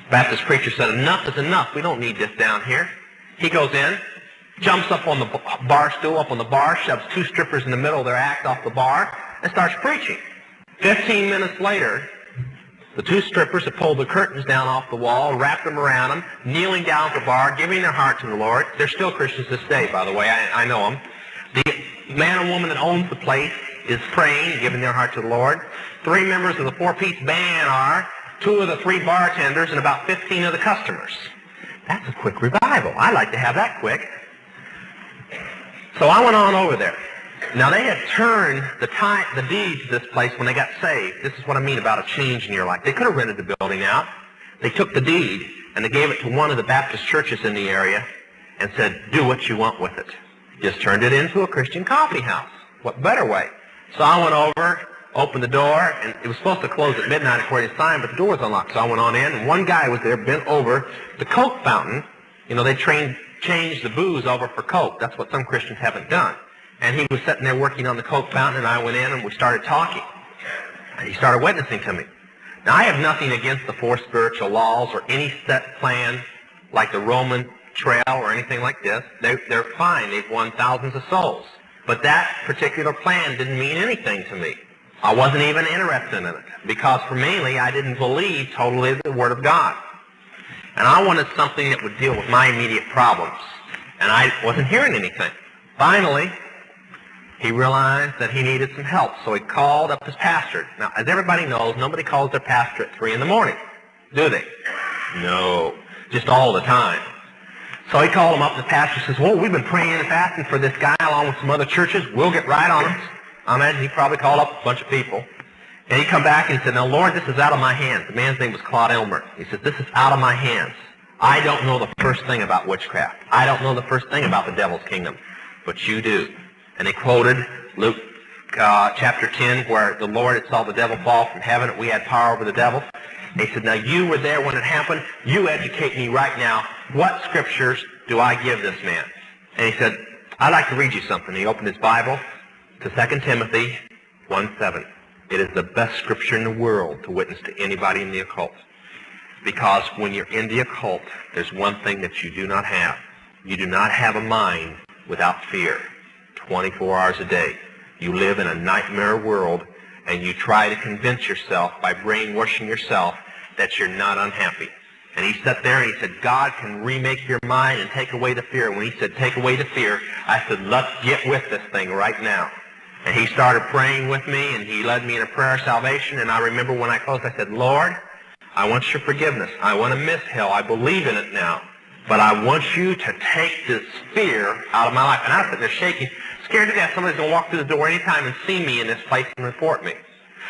A: The Baptist preacher said, enough is enough. We don't need this down here. He goes in, jumps up on the bar stool, up on the bar, shoves 2 strippers in the middle of their act off the bar, and starts preaching. 15 minutes later, the 2 strippers had pulled the curtains down off the wall, wrapped them around them, kneeling down at the bar, giving their heart to the Lord. They're still Christians this day, by the way. I know them. The man and woman that owns the place is praying, giving their heart to the Lord. 3 members of the 4-piece band are, 2 of the 3 bartenders, and about 15 of the customers. That's a quick revival. I'd like to have that quick. So I went on over there. Now, they had turned the deed to this place when they got saved. This is what I mean about a change in your life. They could have rented the building out. They took the deed, and they gave it to one of the Baptist churches in the area and said, do what you want with it. Just turned it into a Christian coffee house. What better way? So I went over, opened the door, and it was supposed to close at midnight according to sign, but the door was unlocked. So I went on in, and one guy was there, bent over the Coke fountain. You know, they changed the booze over for Coke. That's what some Christians haven't done. And he was sitting there working on the Coke fountain, and I went in, and we started talking. And he started witnessing to me. Now, I have nothing against the 4 spiritual laws or any set plan like the Roman trail or anything like this. They're fine. They've won thousands of souls. But that particular plan didn't mean anything to me. I wasn't even interested in it because, for mainly, I didn't believe totally the Word of God. And I wanted something that would deal with my immediate problems. And I wasn't hearing anything. Finally, he realized that he needed some help, so he called up his pastor. Now, as everybody knows, nobody calls their pastor at 3 in the morning, do they? No, just all the time. So he called him up, and the pastor says, well, we've been praying and fasting for this guy along with some other churches. We'll get right on him. I imagine he probably called up a bunch of people. And he come back and he said, now, Lord, this is out of my hands. The man's name was Claude Elmer. He said, this is out of my hands. I don't know the first thing about witchcraft. I don't know the first thing about the devil's kingdom, but you do. And he quoted Luke chapter 10, where the Lord had saw the devil fall from heaven, and we had power over the devil. And he said, now you were there when it happened. You educate me right now. What scriptures do I give this man? And he said, I'd like to read you something. He opened his Bible to 2 Timothy 1:7. It is the best scripture in the world to witness to anybody in the occult. Because when you're in the occult, there's one thing that you do not have. You do not have a mind without fear. 24 hours a day. You live in a nightmare world, and you try to convince yourself by brainwashing yourself that you're not unhappy. And he sat there and he said, God can remake your mind and take away the fear. And when he said, take away the fear, I said, let's get with this thing right now. And he started praying with me, and he led me in a prayer of salvation. And I remember when I closed, I said, Lord, I want your forgiveness. I want to miss hell. I believe in it now. But I want you to take this fear out of my life. And I was sitting there shaking, scared to death somebody's going to walk through the door anytime and see me in this place and report me.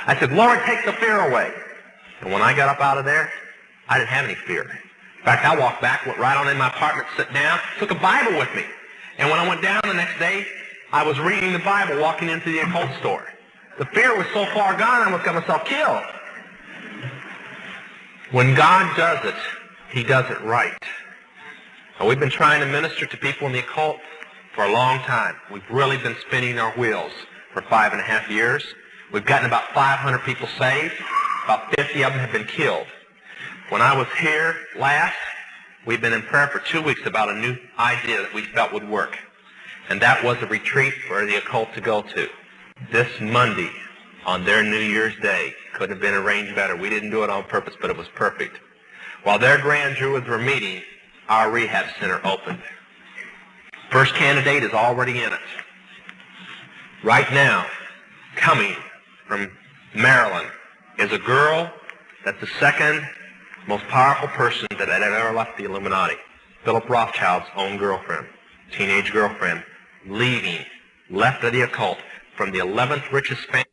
A: I said, Lord, take the fear away. And when I got up out of there, I didn't have any fear. In fact, I walked back, went right on in my apartment, sat down, took a Bible with me. And when I went down the next day, I was reading the Bible walking into the occult store. The fear was so far gone, I almost got myself killed. When God does it, he does it right. And we've been trying to minister to people in the occult for a long time. We've really been spinning our wheels for 5.5 years. We've gotten about 500 people saved. About 50 of them have been killed. When I was here last, we've been in prayer for 2 weeks about a new idea that we felt would work. And that was a retreat for the occult to go to. This Monday, on their New Year's Day, couldn't have been arranged better. We didn't do it on purpose, but it was perfect. While their grand jurors were meeting, our rehab center opened. First candidate is already in it. Right now, coming from Maryland, is a girl that's the second most powerful person that had ever left the Illuminati. Philip Rothschild's own girlfriend, teenage girlfriend, left of the occult from the 11th richest family.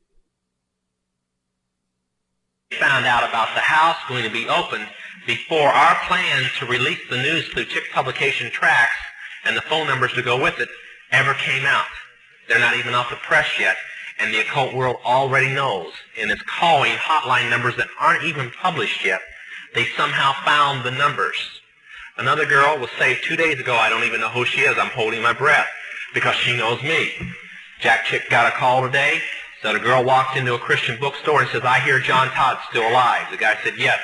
A: Found out about the house going to be opened before our plan to release the news through Chick publication tracts and the phone numbers to go with it ever came out. They're not even off the press yet, and the occult world already knows and is calling hotline numbers that aren't even published yet. They somehow found the numbers. Another girl was saved 2 days ago. I don't even know who she is. I'm holding my breath because she knows me. Jack Chick got a call today. So the girl walked into a Christian bookstore and says, I hear John Todd's still alive. The guy said, yes.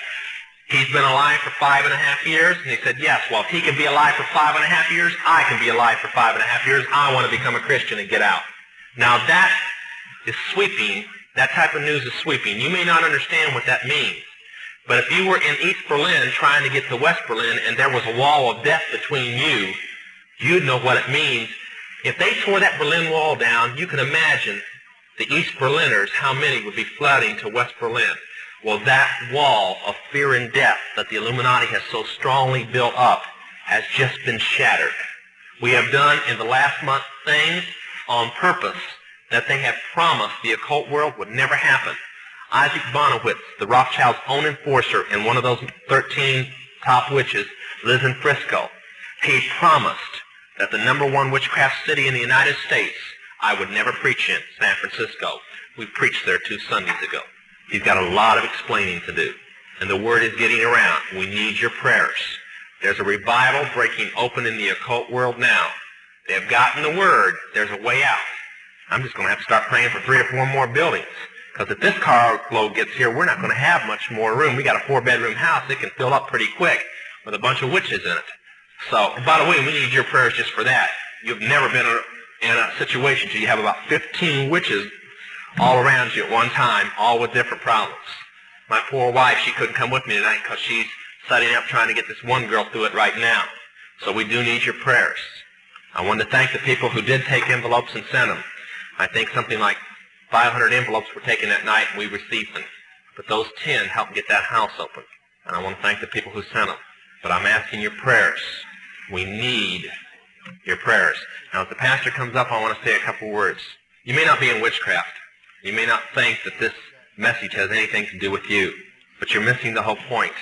A: He's been alive for 5.5 years? And he said, yes. Well, if he can be alive for 5.5 years, I can be alive for 5.5 years. I want to become a Christian and get out. Now that is sweeping. That type of news is sweeping. You may not understand what that means. But if you were in East Berlin trying to get to West Berlin and there was a wall of death between you, you'd know what it means. If they tore that Berlin Wall down, you can imagine the East Berliners, how many would be flooding to West Berlin. Well, that wall of fear and death that the Illuminati has so strongly built up has just been shattered. We have done in the last month things on purpose that they have promised the occult world would never happen. Isaac Bonowitz, the Rothschild's own enforcer and one of those 13 top witches, lives in Frisco. He promised that the #1 witchcraft city in the United States, I would never preach in, San Francisco. We preached there 2 Sundays ago. He's got a lot of explaining to do. And the word is getting around. We need your prayers. There's a revival breaking open in the occult world now. They have gotten the word. There's a way out. I'm just going to have to start praying for 3 or 4 more buildings. Because if this carload gets here, we're not going to have much more room. We got a 4-bedroom house. It can fill up pretty quick with a bunch of witches in it. So, by the way, we need your prayers just for that. You've never been in a situation where you have about 15 witches all around you at one time, all with different problems. My poor wife, she couldn't come with me tonight because she's setting up trying to get this one girl through it right now. So we do need your prayers. I want to thank the people who did take envelopes and send them. I think something like 500 envelopes were taken that night, and we received them. But those 10 helped get that house open. And I want to thank the people who sent them. But I'm asking your prayers. We need your prayers. Now, if the pastor comes up, I want to say a couple words. You may not be in witchcraft. You may not think that this message has anything to do with you. But you're missing the whole point.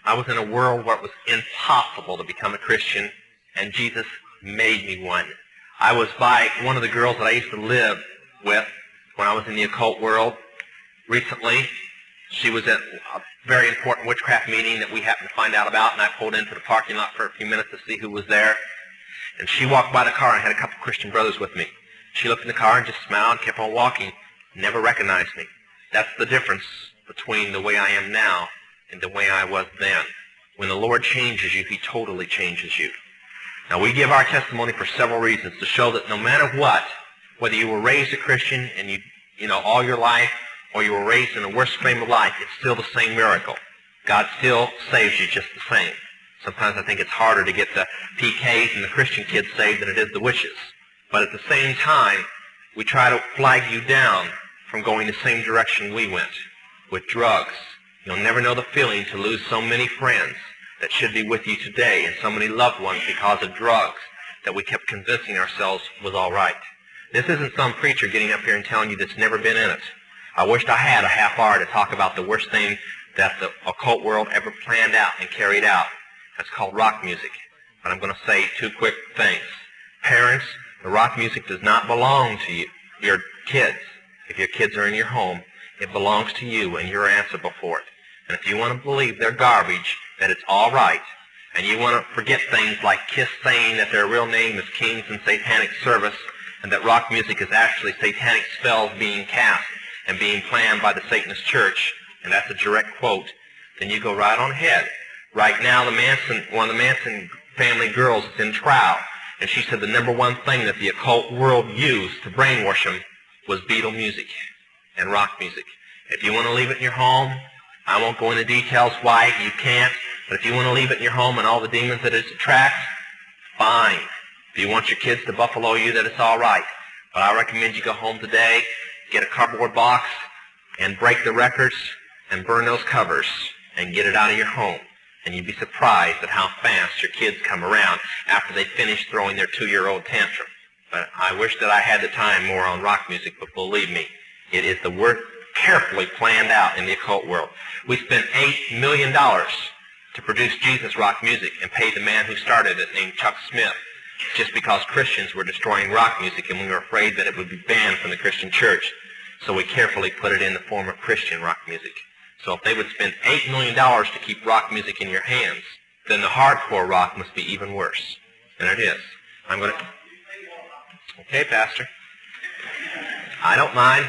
A: I was in a world where it was impossible to become a Christian, and Jesus made me one. I was by one of the girls that I used to live with when I was in the occult world. Recently, she was at a very important witchcraft meeting that we happened to find out about, and I pulled into the parking lot for a few minutes to see who was there. And she walked by the car and had a couple Christian brothers with me. She looked in the car and just smiled and kept on walking, never recognized me. That's the difference between the way I am now and the way I was then. When the Lord changes you, He totally changes you. Now, we give our testimony for several reasons, to show that no matter what, whether you were raised a Christian and you know all your life, or you were raised in the worst frame of life, it's still the same miracle. God still saves you just the same. Sometimes I think it's harder to get the PKs and the Christian kids saved than it is the witches. But at the same time, we try to flag you down from going the same direction we went, with drugs. You'll never know the feeling to lose so many friends that should be with you today and so many loved ones because of drugs that we kept convincing ourselves was all right. This isn't some preacher getting up here and telling you that's never been in it. I wished I had a half hour to talk about the worst thing that the occult world ever planned out and carried out. That's called rock music. But I'm going to say 2 quick things. Parents, the rock music does not belong to you, your kids. If your kids are in your home, it belongs to you and you're answerable for it. And if you want to believe they're garbage, that it's all right, and you want to forget things like Kiss saying that their real name is Kings in Satanic Service, and that rock music is actually satanic spells being cast and being planned by the Satanist church, and that's a direct quote, then you go right on ahead. Right now, one of the Manson family girls is in trial, and she said the #1 thing that the occult world used to brainwash them was Beatle music and rock music. If you want to leave it in your home, I won't go into details why you can't, but if you want to leave it in your home and all the demons that it attracts, fine. If you want your kids to buffalo you, that it's all right. But I recommend you go home today, get a cardboard box, and break the records and burn those covers and get it out of your home. And you'd be surprised at how fast your kids come around after they finish throwing their 2-year-old tantrum. But I wish that I had the time more on rock music, but believe me, it is the work carefully planned out in the occult world. We spent $8 million to produce Jesus rock music and paid the man who started it, named Chuck Smith, just because Christians were destroying rock music and we were afraid that it would be banned from the Christian church. So we carefully put it in the form of Christian rock music. So if they would spend $8 million to keep rock music in your hands, then the hardcore rock must be even worse. And it is. I'm going to... Okay, Pastor. I don't mind.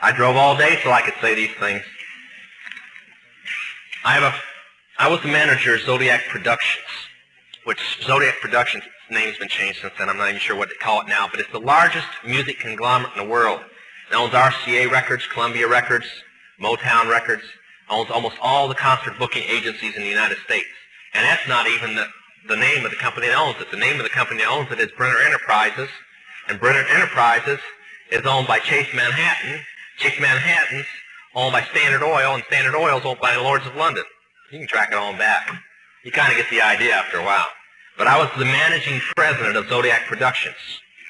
A: I drove all day so I could say these things. I was the manager of Zodiac Productions, which Zodiac Productions' name's been changed since then. I'm not even sure what they call it now, but it's the largest music conglomerate in the world. It owns RCA Records, Columbia Records, Motown Records, owns almost all the concert booking agencies in the United States. And that's not even the name of the company that owns it. The name of the company that owns it is Brenner Enterprises, and Brenner Enterprises is owned by Chase Manhattan. Chase Manhattan's owned by Standard Oil, and Standard Oil is owned by the Lords of London. You can track it on back. You kind of get the idea after a while. But I was the managing president of Zodiac Productions.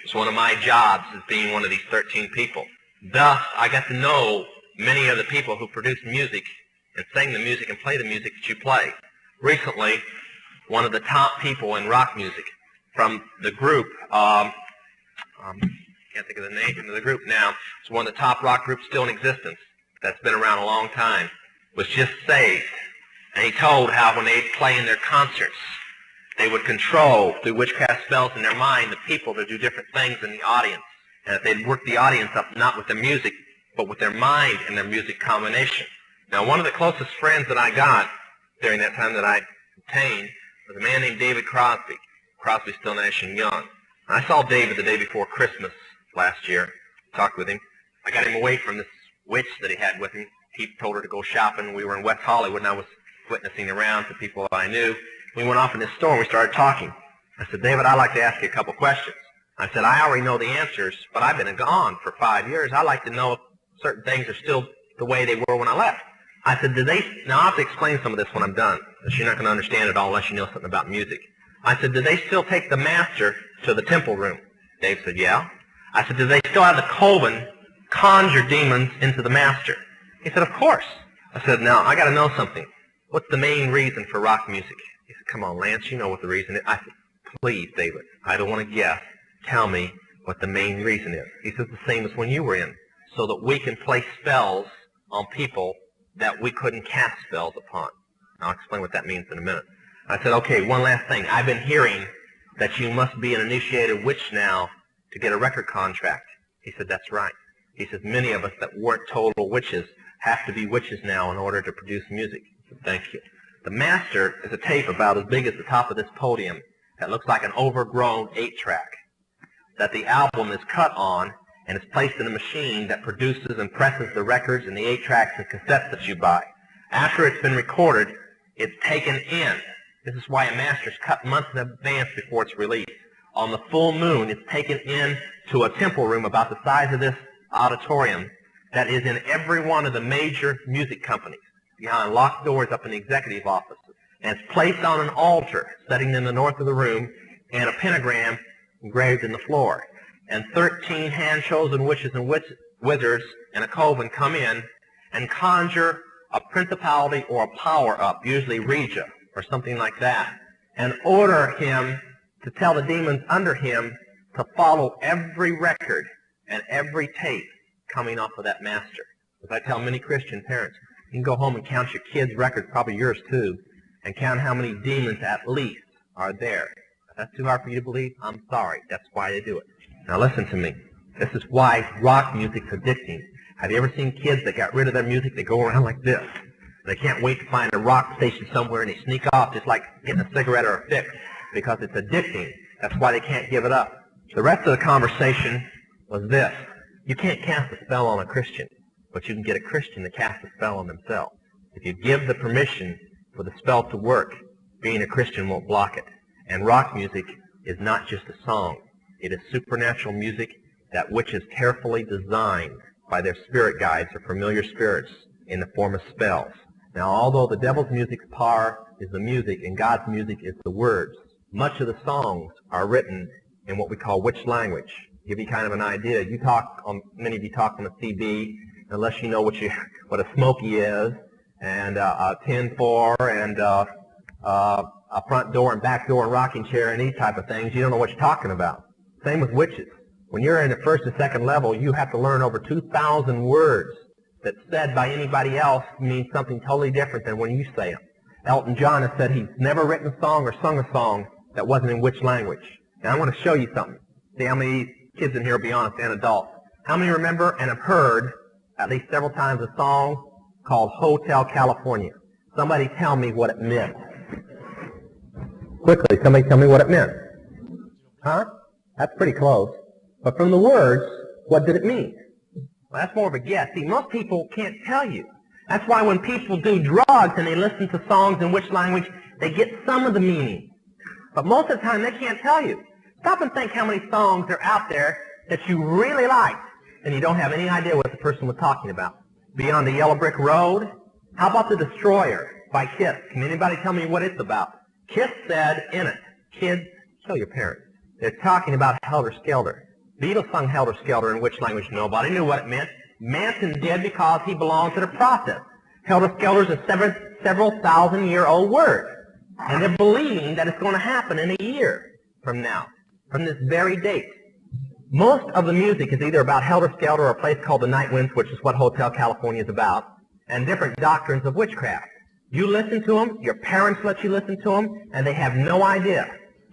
A: It's one of my jobs as being one of these 13 people. Thus, I got to know many of the people who produce music and sing the music and play the music that you play. Recently, one of the top people in rock music from the group, can't think of the name of the group now, it's one of the top rock groups still in existence that's been around a long time, was just saved. And he told how when they'd play in their concerts, they would control, through witchcraft spells in their mind, the people to do different things in the audience. And that they'd work the audience up not with their music, but with their mind and their music combination. Now, one of the closest friends that I got during that time that I obtained was a man named David Crosby. Crosby's still Nash and Young. And I saw David the day before Christmas last year, talked with him. I got him away from this witch that he had with him. He told her to go shopping. We were in West Hollywood, and I was witnessing around to people I knew. We went off in this store, and we started talking. I said, David, I'd like to ask you a couple questions. I said, I already know the answers, but I've been gone for 5 years. I'd like to know if certain things are still the way they were when I left. I said, now I'll have to explain some of this when I'm done, because you're not going to understand it all unless you know something about music. I said, do they still take the master to the temple room? Dave said, yeah. I said, do they still have the coven conjure demons into the master? He said, of course. I said, now, I got to know something. What's the main reason for rock music? He said, come on, Lance, you know what the reason is. I said, please, David, I don't want to guess. Tell me what the main reason is. He says, the same as when you were in, so that we can play spells on people that we couldn't cast spells upon. I'll explain what that means in a minute. I said, okay, one last thing. I've been hearing that you must be an initiated witch now to get a record contract. He said, that's right. He says, many of us that weren't total witches have to be witches now in order to produce music. I said, thank you. The master is a tape about as big as the top of this podium that looks like an overgrown 8-track that the album is cut on and is placed in a machine that produces and presses the records and the 8-tracks and cassettes that you buy. After it's been recorded, it's taken in. This is why a master is cut months in advance before it's released. On the full moon, it's taken in to a temple room about the size of this auditorium that is in every one of the major music companies, behind locked doors up in the executive offices. And it's placed on an altar, setting in the north of the room, and a pentagram engraved in the floor. And 13 hand-chosen witches and wizards and a coven come in and conjure a principality or a power up, usually Regia or something like that, and order him to tell the demons under him to follow every record and every tape coming off of that master. As I tell many Christian parents, you can go home and count your kids' records, probably yours too, and count how many demons at least are there. If that's too hard for you to believe, I'm sorry. That's why they do it. Now listen to me. This is why rock music's addicting. Have you ever seen kids that got rid of their music? They go around like this. They can't wait to find a rock station somewhere, and they sneak off just like getting a cigarette or a fix, because it's addicting. That's why they can't give it up. The rest of the conversation was this. You can't cast a spell on a Christian, but you can get a Christian to cast a spell on themselves. If you give the permission for the spell to work, being a Christian won't block it. And rock music is not just a song. It is supernatural music, that which is carefully designed by their spirit guides or familiar spirits in the form of spells. Now, although the devil's music's power is the music and God's music is the words, much of the songs are written in what we call witch language. To give you kind of an idea, many of you talk on the CB, unless you know what a smoky is, and a 10-4, and a front door and back door and rocking chair and these type of things, you don't know what you're talking about. Same with witches. When you're in the first and second level, you have to learn over 2,000 words that said by anybody else mean something totally different than when you say them. Elton John has said he's never written a song or sung a song that wasn't in witch language. And I want to show you something. See how many kids in here will be honest and adults. How many remember and have heard at least several times a song called Hotel California? Somebody tell me what it meant. Quickly, somebody tell me what it meant. Huh? That's pretty close. But from the words, what did it mean? Well, that's more of a guess. See, most people can't tell you. That's why when people do drugs and they listen to songs in which language, they get some of the meaning. But most of the time, they can't tell you. Stop and think how many songs are out there that you really like, and you don't have any idea what the person was talking about. Beyond the Yellow Brick Road? How about The Destroyer by Kiss? Can anybody tell me what it's about? Kiss said in it, kids, kill your parents. They're talking about Helter Skelter. Beatles sung Helter Skelter in which language? Nobody knew what it meant. Manson did because he belonged to the process. Helter Skelter is a several thousand-year-old word. And they're believing that it's going to happen in a year from now, from this very date. Most of the music is either about Helter Skelter or a place called the Night Winds, which is what Hotel California is about, and different doctrines of witchcraft. You listen to them, your parents let you listen to them, and they have no idea.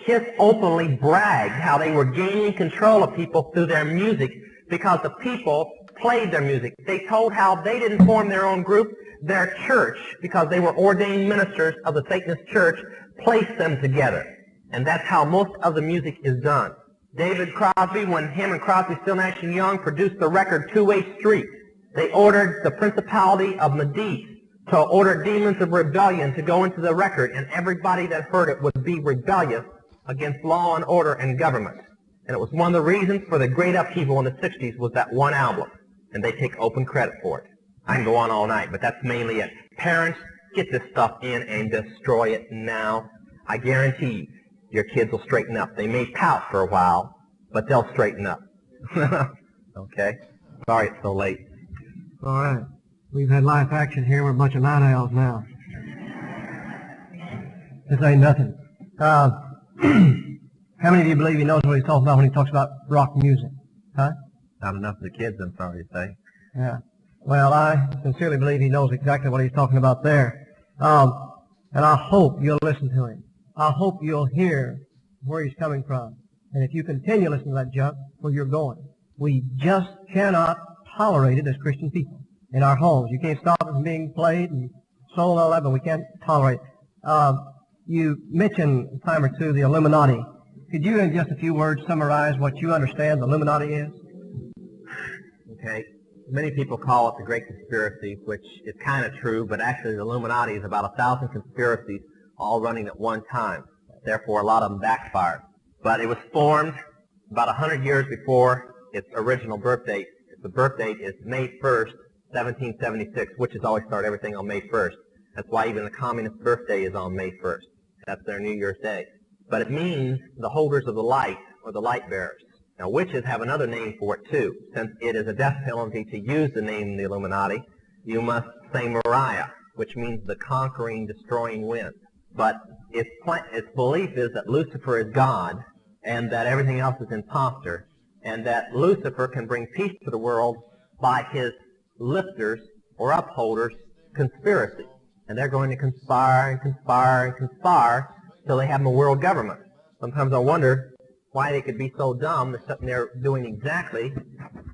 A: Kiss openly bragged how they were gaining control of people through their music because the people played their music. They told how they didn't form their own group. Their church, because they were ordained ministers of the Satanist church, placed them together. And that's how most of the music is done. David Crosby, when him and Crosby, Still, Nash and Young produced the record Two-Way Street, they ordered the principality of Medici to order demons of rebellion to go into the record, and everybody that heard it would be rebellious against law and order and government. And it was one of the reasons for the great upheaval in the 60s was that one album, and they take open credit for it. I can go on all night, but that's mainly it. Parents, get this stuff in and destroy it now. I guarantee you, your kids will straighten up. They may pout for a while, but they'll straighten up. Okay? Sorry it's so late.
B: All right. We've had live action here. We're a bunch of night owls now. This ain't nothing. How many of you believe he knows what he's talking about when he talks about rock music? Huh?
A: Not enough of the kids, I'm sorry to say.
B: Yeah. Well, I sincerely believe he knows exactly what he's talking about there. And I hope you'll listen to him. I hope you'll hear where he's coming from. And if you continue listening to that junk, where you're going. We just cannot tolerate it as Christian people in our homes. You can't stop it from being played and sold and all that, but we can't tolerate it. You mentioned a time or two the Illuminati. Could you, in just a few words, summarize what you understand the Illuminati is?
A: Okay. Many people call it the Great Conspiracy, which is kind of true, but actually the Illuminati is about 1,000 conspiracies all running at one time. Therefore, a lot of them backfired. But it was formed about 100 years before its original birth date. The birth date is May 1st, 1776, witches always start everything on May 1st. That's why even the communist birthday is on May 1st. That's their New Year's Day. But it means the holders of the light, or the light bearers. Now, witches have another name for it, too. Since it is a death penalty to use the name the Illuminati, you must say Mariah, which means the conquering, destroying wind. But its belief is that Lucifer is God, and that everything else is imposter, and that Lucifer can bring peace to the world by his lifters or upholders' conspiracy. And they're going to conspire and conspire and conspire till they have a world government. Sometimes I wonder why they could be so dumb that they're doing exactly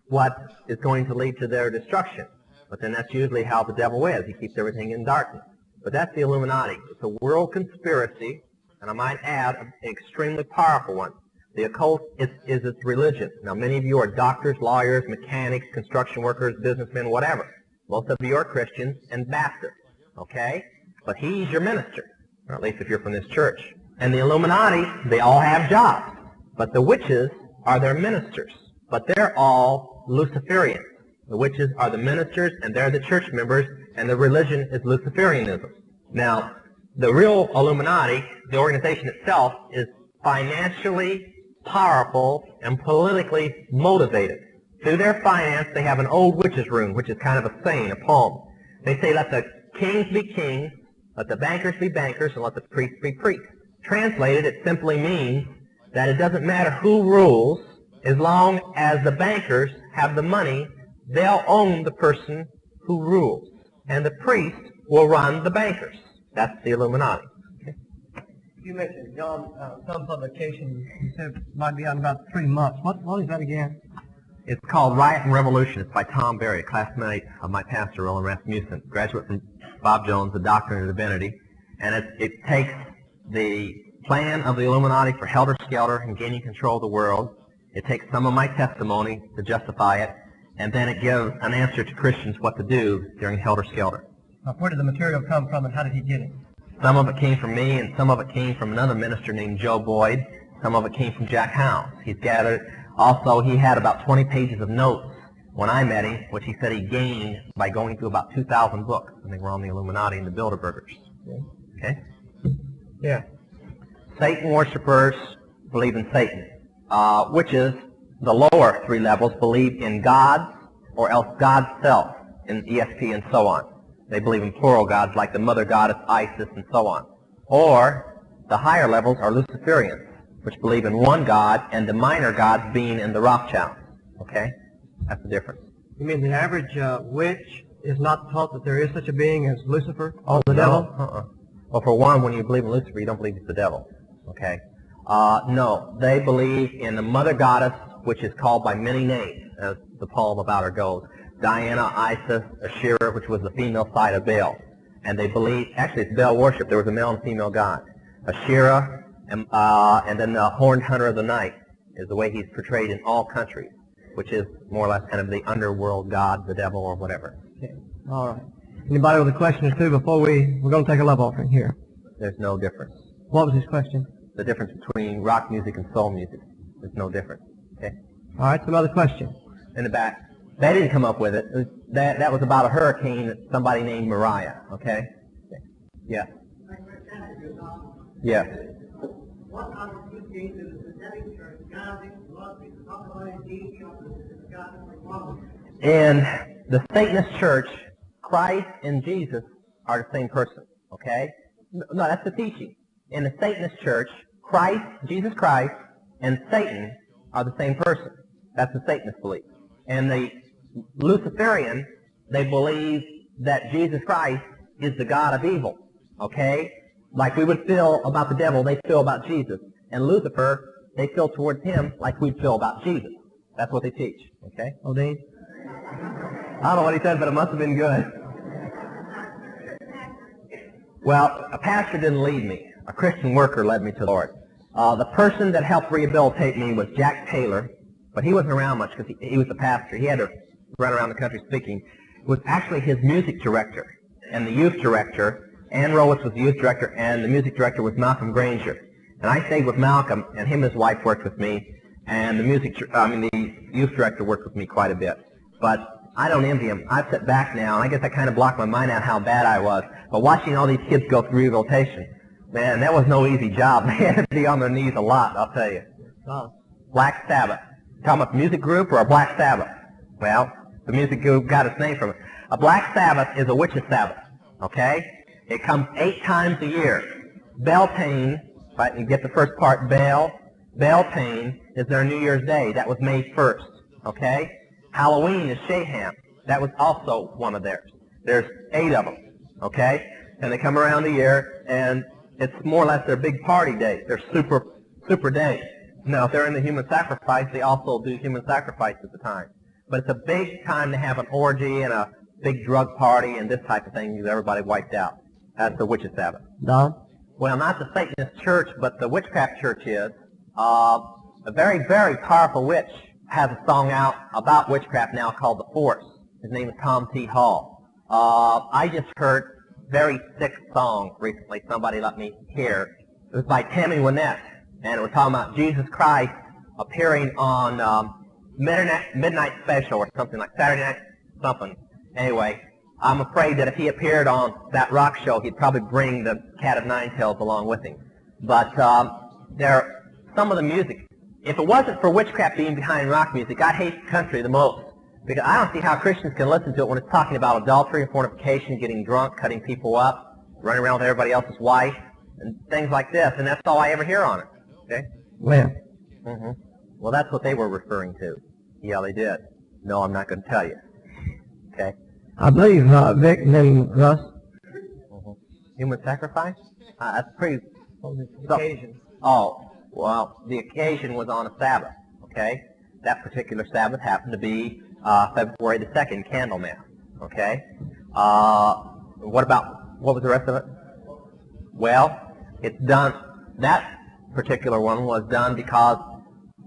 A: what is going to lead to their destruction. But then that's usually how the devil is. He keeps everything in darkness. But that's the Illuminati. It's a world conspiracy, and I might add, an extremely powerful one. The occult is its religion. Now, many of you are doctors, lawyers, mechanics, construction workers, businessmen, whatever. Most of you are Christians and Baptists, okay? But he's your minister, or at least if you're from this church. And the Illuminati, they all have jobs. But the witches are their ministers. but they're all Luciferians. The witches are the ministers, and they're the church members, and the religion is Luciferianism. Now, the real Illuminati, the organization itself, is financially powerful and politically motivated. Through their finance, they have an old witch's room, which is kind of a saying, a poem. They say, let the kings be kings, let the bankers be bankers, and let the priests be priests. Translated, it simply means that it doesn't matter who rules, as long as the bankers have the money, they'll own the person who rules. And the priest will run the bankers. That's the Illuminati.
B: You mentioned, John, some publication, you said might be on about 3 months. What is that again?
A: It's called Riot and Revolution. It's by Tom Berry, a classmate of my pastor, Roland Rasmussen, graduate from Bob Jones, a doctor in divinity. And it takes the plan of the Illuminati for helter-skelter and gaining control of the world. It takes some of my testimony to justify it, and then it gives an answer to Christians what to do during helter-skelter.
B: Now, where did the material come from, and how did he get it?
A: Some of it came from me, and some of it came from another minister named Joe Boyd. Some of it came from Jack Hounds. He's gathered. Also, he had about 20 pages of notes when I met him, which he said he gained by going through about 2,000 books. I think we're on the Illuminati and the Bilderbergers. Okay?
B: Yeah.
A: Satan worshippers believe in Satan. Witches, the lower 3 levels, believe in gods or else God's self, in ESP and so on. They believe in plural gods like the mother goddess Isis and so on. Or the higher levels are Luciferians, which believe in one god and the minor gods being in the Rothschilds. Okay? That's the difference.
B: You mean the average witch is not taught that there is such a being as Lucifer,
A: no,
B: the devil?
A: Well, for one, when you believe in Lucifer, you don't believe it's the devil. Okay? No, they believe in the mother goddess, which is called by many names, as the poem about her goes. Diana, Isis, Asherah, which was the female side of Baal. And they believe, actually it's Baal worship, there was a male and female god. Asherah, and then the horned hunter of the night is the way he's portrayed in all countries, which is more or less kind of the underworld god, the devil, or whatever.
B: Okay. All right. Anybody with a question or two before we're going to take a love offering here?
A: There's no difference.
B: What was his question?
A: The difference between rock music and soul music. There's no difference. Okay?
B: All right, some other question.
A: In the back. They didn't come up with it. That was about a hurricane that somebody named Mariah. Okay? Yeah. Yes.
B: What are the two things in the Synthetic Church, God, love,
A: in the Satanist church, Christ and Jesus are the same person. Okay? No, that's the teaching. In the Satanist church, Christ, Jesus Christ, and Satan are the same person. That's the Satanist belief. And the Luciferian, they believe that Jesus Christ is the God of evil. Okay? Like we would feel about the devil, they feel about Jesus. And Lucifer, they feel towards him like we'd feel about Jesus. That's what they teach. Okay?
B: Odin?
A: I don't know what he said, but it must have been good. Well, a pastor didn't lead me. A Christian worker led me to the Lord. The person that helped rehabilitate me was Jack Taylor, but he wasn't around much because he was the pastor. He had to run around the country speaking. It was actually his music director and the youth director. Ann Rowitz was the youth director, and the music director was Malcolm Granger. And I stayed with Malcolm, and him and his wife worked with me, and the youth director worked with me quite a bit. But I don't envy him. I've sat back now, and I guess I kind of blocked my mind out how bad I was. But watching all these kids go through rehabilitation, man, that was no easy job. They had to be on their knees a lot, I'll tell you. Black Sabbath. Talking about the music group or a Black Sabbath? Well, the music group got its name from it. A Black Sabbath is a witch's Sabbath, okay? It comes 8 times a year. Beltane, if I can get the first part, Beltane is their New Year's Day. That was May 1st, okay? Halloween is Shaham. That was also one of theirs. There's 8 of them, okay? And they come around the year, and it's more or less their big party day. They're super days. Now, if they're in the human sacrifice, they also do human sacrifice at the time. But it's a big time to have an orgy and a big drug party and this type of thing because everybody wiped out. That's the witch's Sabbath.
B: Don?
A: Well, not the Satanist church, but the witchcraft church is. A very, very powerful witch has a song out about witchcraft now called The Force. His name is Tom T. Hall. I just heard a very sick song recently. Somebody let me hear. It was by Tammy Wynette, and it was talking about Jesus Christ appearing on midnight special or something like Saturday night something. Anyway, I'm afraid that if he appeared on that rock show, he'd probably bring the Cat of Nine Tails along with him. But some of the music, if it wasn't for witchcraft being behind rock music, I'd hate country the most. Because I don't see how Christians can listen to it when it's talking about adultery, fornication, getting drunk, cutting people up, running around with everybody else's wife, and things like this. And that's all I ever hear on it. Okay?
B: When?
A: Mm-hmm. Well, that's what they were referring to. Yeah, they did. No, I'm not going to tell you. Okay?
B: I believe Vic and then Russ.
A: Mm-hmm. Human sacrifice? That's pretty...
B: The occasion.
A: Oh, well, the occasion was on a Sabbath, okay? That particular Sabbath happened to be February the 2nd, Candle Mass, okay? What was the rest of it? Well, it's done, that particular one was done because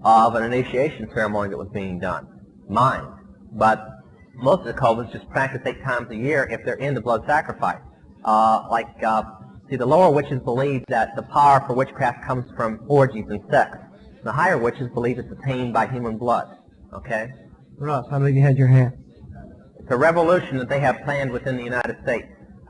A: of an initiation ceremony that was being done, mine. But most of the cultists just practice 8 times a year if they're into blood sacrifice. See, the lower witches believe that the power for witchcraft comes from orgies and sex. The higher witches believe it's attained by human blood. Okay?
B: Russ, I believe you had your hand.
A: It's a revolution that they have planned within the United States.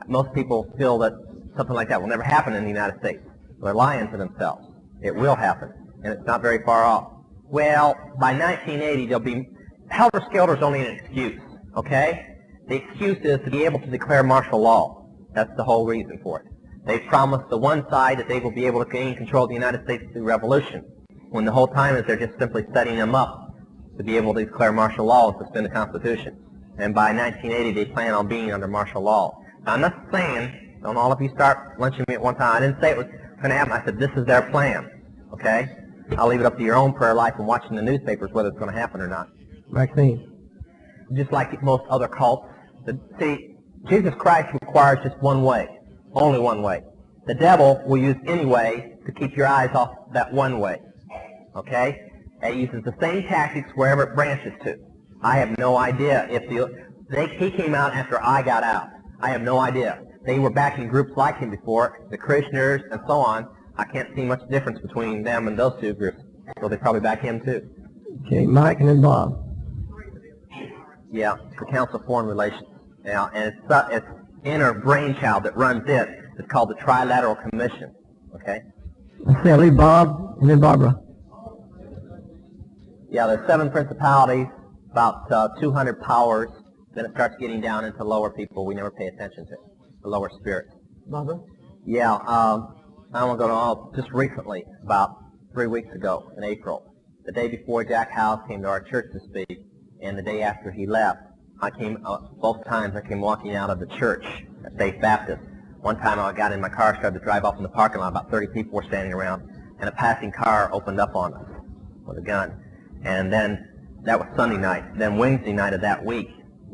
A: Most people feel that something like that will never happen in the United States. They're lying to themselves. It will happen, and it's not very far off. Well, by 1980, there'll be... Helter-skelter is only an excuse, okay? The excuse is to be able to declare martial law. That's the whole reason for it. They've promised the one side that they will be able to gain control of the United States through revolution, when the whole time is they're just simply setting them up to be able to declare martial law and suspend the Constitution. And by 1980, they plan on being under martial law. Now, I'm not saying, don't all of you start lynching me at one time. I didn't say it was going to happen. I said this is their plan, okay? I'll leave it up to your own prayer life and watching the newspapers whether it's going to happen or not.
B: Vaccine.
A: Just like most other cults. See, Jesus Christ requires just one way. Only one way. The devil will use any way to keep your eyes off that one way. Okay? It uses the same tactics wherever it branches to. I have no idea if he came out after I got out. I have no idea. They were backing groups like him before, the Christianers and so on. I can't see much difference between them and those two groups. So they probably back him too.
B: Okay, Mike and then Bob.
A: Yeah, the Council of Foreign Relations. Yeah, and it's inner brainchild that runs it. It's called the Trilateral Commission. Okay?
B: Let's see, I'll leave Bob and then Barbara.
A: Yeah, there's 7 principalities, about 200 powers. Then it starts getting down into lower people we never pay attention to, the lower spirits.
B: Barbara?
A: Yeah, I want to go to all just recently, about 3 weeks ago in April. The day before Jack House came to our church to speak, and the day after he left, I came, both times I came walking out of the church at Faith Baptist. One time I got in my car, started to drive off in the parking lot, about 30 people were standing around, and a passing car opened up on us with a gun. And then, that was Sunday night. Then Wednesday night of that week,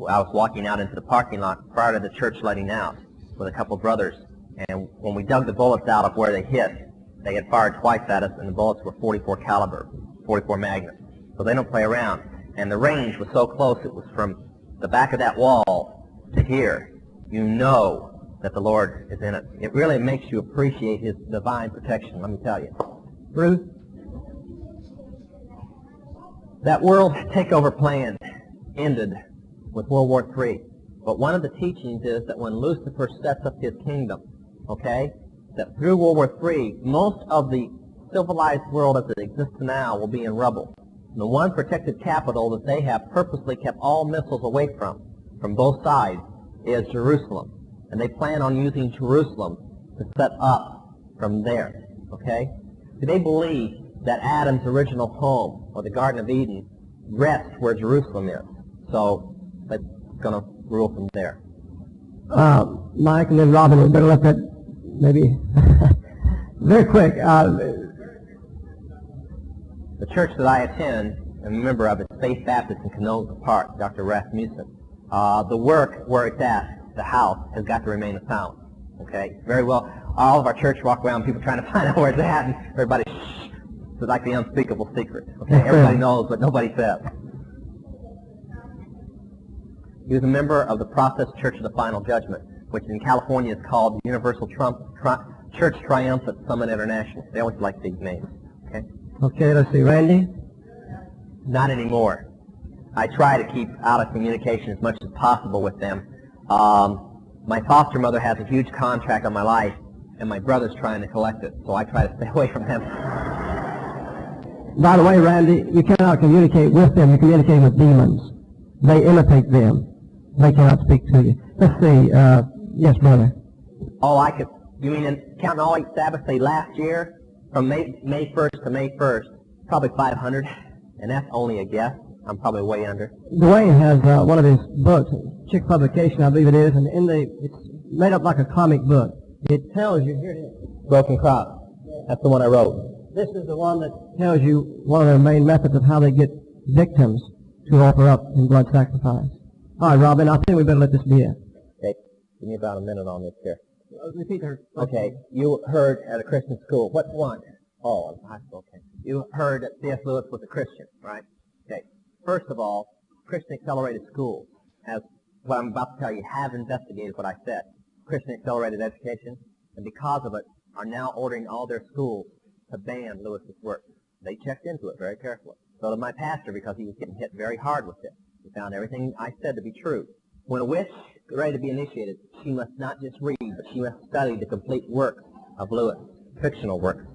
A: I was walking out into the parking lot prior to the church letting out with a couple of brothers. And when we dug the bullets out of where they hit, they had fired twice at us, and the bullets were .44 caliber, 44 Magnum. So they don't play around. And the range was so close, it was from the back of that wall to here. You know that the Lord is in it. It really makes you appreciate His divine protection, let me tell you.
B: Ruth?
A: That world takeover plan ended with World War III. But one of the teachings is that when Lucifer sets up his kingdom, okay, that through World War III, most of the civilized world as it exists now will be in rubble. And the one protected capital that they have purposely kept all missiles away from both sides, is Jerusalem. And they plan on using Jerusalem to set up from there, okay? So they believe that Adam's original home, or the Garden of Eden, rests where Jerusalem is. So that's going to rule from there.
B: Mike and then Robin, we better let that maybe very quick.
A: The church that I attend and a member of is Faith Baptist in Canoga Park, Dr. Rasmussen. The work where it's at, the house, has got to remain a sound. Okay? Very well. All of our church walk around, people trying to find out where it's at, and everybody, shh. It's like the unspeakable secret. Okay? Everybody knows, but nobody says. He was a member of the Process Church of the Final Judgment, which in California is called Universal Church Triumphant Summit International. They always like these names. Okay?
B: Okay, let's see. Randy?
A: Not anymore.
C: I try to keep out of communication as much as possible with them. My foster mother has a huge contract on my life, and my brother's trying to collect it, so I try to stay away from them.
B: By the way, Randy, you cannot communicate with them. You communicate with demons. They imitate them. They cannot speak to you. Let's see. Yes, brother.
C: Oh, I could. You mean in counting all 8 Sabbaths, say last year, from May 1st to May 1st, probably 500, and that's only a guess. I'm probably way under.
B: Dwayne has one of his books, Chick Publication, I believe it is, and it's made up like a comic book. It tells you, here it is.
C: Broken Crop. That's the one I wrote.
B: This is the one that tells you one of their main methods of how they get victims to offer up in blood sacrifice. All right, Robin, I think we better let this be it.
C: Okay, give me about a minute on this here.
B: Repeat her.
C: Okay, you heard at a Christian school. What one? Oh, in high school, okay. You heard that C.S. Lewis was a Christian, right? Okay. First of all, Christian Accelerated Schools, as what I'm about to tell you, have investigated what I said. Christian Accelerated Education, and because of it, are now ordering all their schools to ban Lewis's work. They checked into it very carefully. So did my pastor, because he was getting hit very hard with it. He found everything I said to be true. When a witch is ready to be initiated, she must not just read, but she must study the complete work of Lewis, fictional works.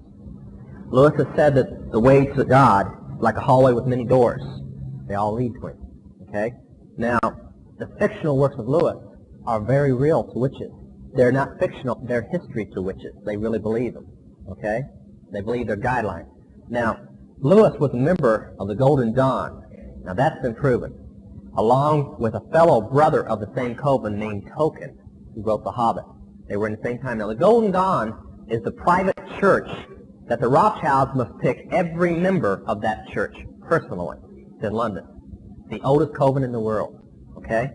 C: Lewis has said that the way to God is like a hallway with many doors. They all lead to him. Okay? Now, the fictional works of Lewis are very real to witches. They're not fictional, they're history to witches. They really believe them. Okay? They believe their guidelines. Now, Lewis was a member of the Golden Dawn. Now, that's been proven. Along with a fellow brother of the same coven named Tolkien, who wrote The Hobbit. They were in the same time. Now, the Golden Dawn is the private church that the Rothschilds must pick every member of that church personally. It's in London. The oldest coven in the world. Okay?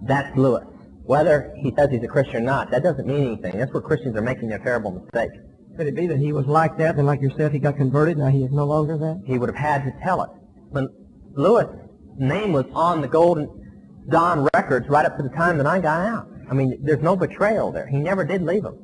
C: That's Lewis. Whether he says he's a Christian or not, that doesn't mean anything. That's where Christians are making their terrible mistake.
B: Could it be that he was like that, and like you said, he got converted, now he is no longer that?
C: He would have had to tell it. When Lewis' name was on the Golden Dawn records right up to the time that I got out. I mean, there's no betrayal there. He never did leave them.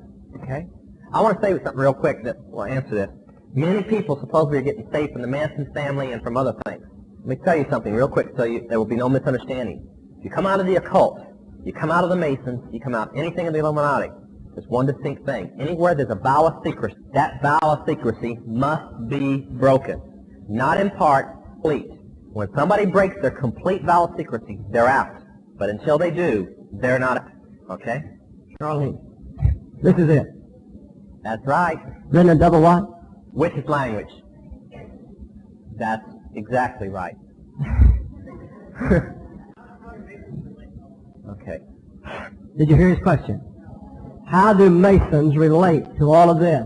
C: Okay? I want to say something real quick that will answer this. Many people supposedly are getting saved from the Manson family and from other things. Let me tell you something real quick so there will be no misunderstanding. You come out of the occult, you come out of the Masons, you come out anything of the Illuminati. There's one distinct thing. Anywhere there's a vow of secrecy, that vow of secrecy must be broken. Not in part, complete. When somebody breaks their complete vow of secrecy, they're out. But until they do, they're not out. Okay?
B: Charlie, this is it.
C: That's right.
B: Written in double what?
C: Witch's language. That's exactly right. Okay.
B: Did you hear his question? How do Masons relate to all of this?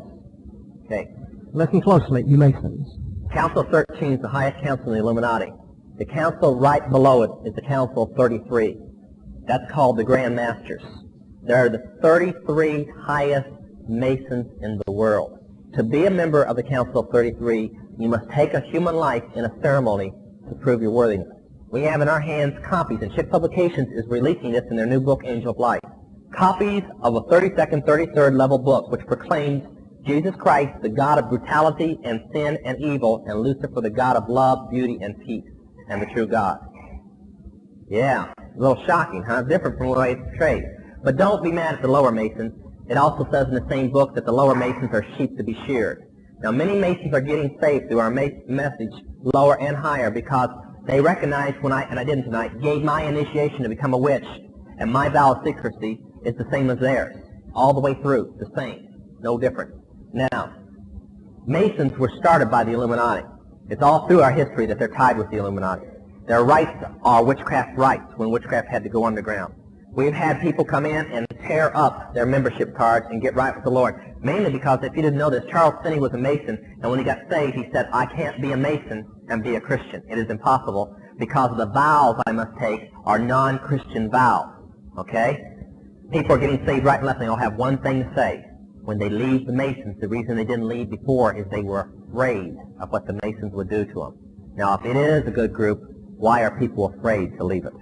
C: Okay.
B: Listen closely, you Masons.
C: Council 13 is the highest council in the Illuminati. The council right below it is the Council 33. That's called the Grand Masters. They're the 33 highest Masons in the world. To be a member of the Council 33, you must take a human life in a ceremony to prove your worthiness. We have in our hands copies, and Chick Publications is releasing this in their new book, Angel of Light. Copies of a 32nd, 33rd level book which proclaims Jesus Christ, the God of brutality and sin and evil, and Lucifer, the God of love, beauty, and peace, and the true God. Yeah, a little shocking, huh? Different from the way it's portrayed. But don't be mad at the lower Masons. It also says in the same book that the lower Masons are sheep to be sheared. Now, many Masons are getting saved through our message, lower and higher, because they recognize when I didn't tonight, gave my initiation to become a witch, and my vow of secrecy is the same as theirs, all the way through, the same, no different. Now, Masons were started by the Illuminati. It's all through our history that they're tied with the Illuminati. Their rites are witchcraft rites, when witchcraft had to go underground. We've had people come in and tear up their membership cards and get right with the Lord, mainly because, if you didn't know this, Charles Finney was a Mason, and when he got saved, he said, I can't be a Mason and be a Christian. It is impossible, because the vows I must take are non-Christian vows. Okay? People are getting saved right and left, and they all have one thing to say. When they leave the Masons, the reason they didn't leave before is they were afraid of what the Masons would do to them. Now, if it is a good group, why are people afraid to leave it?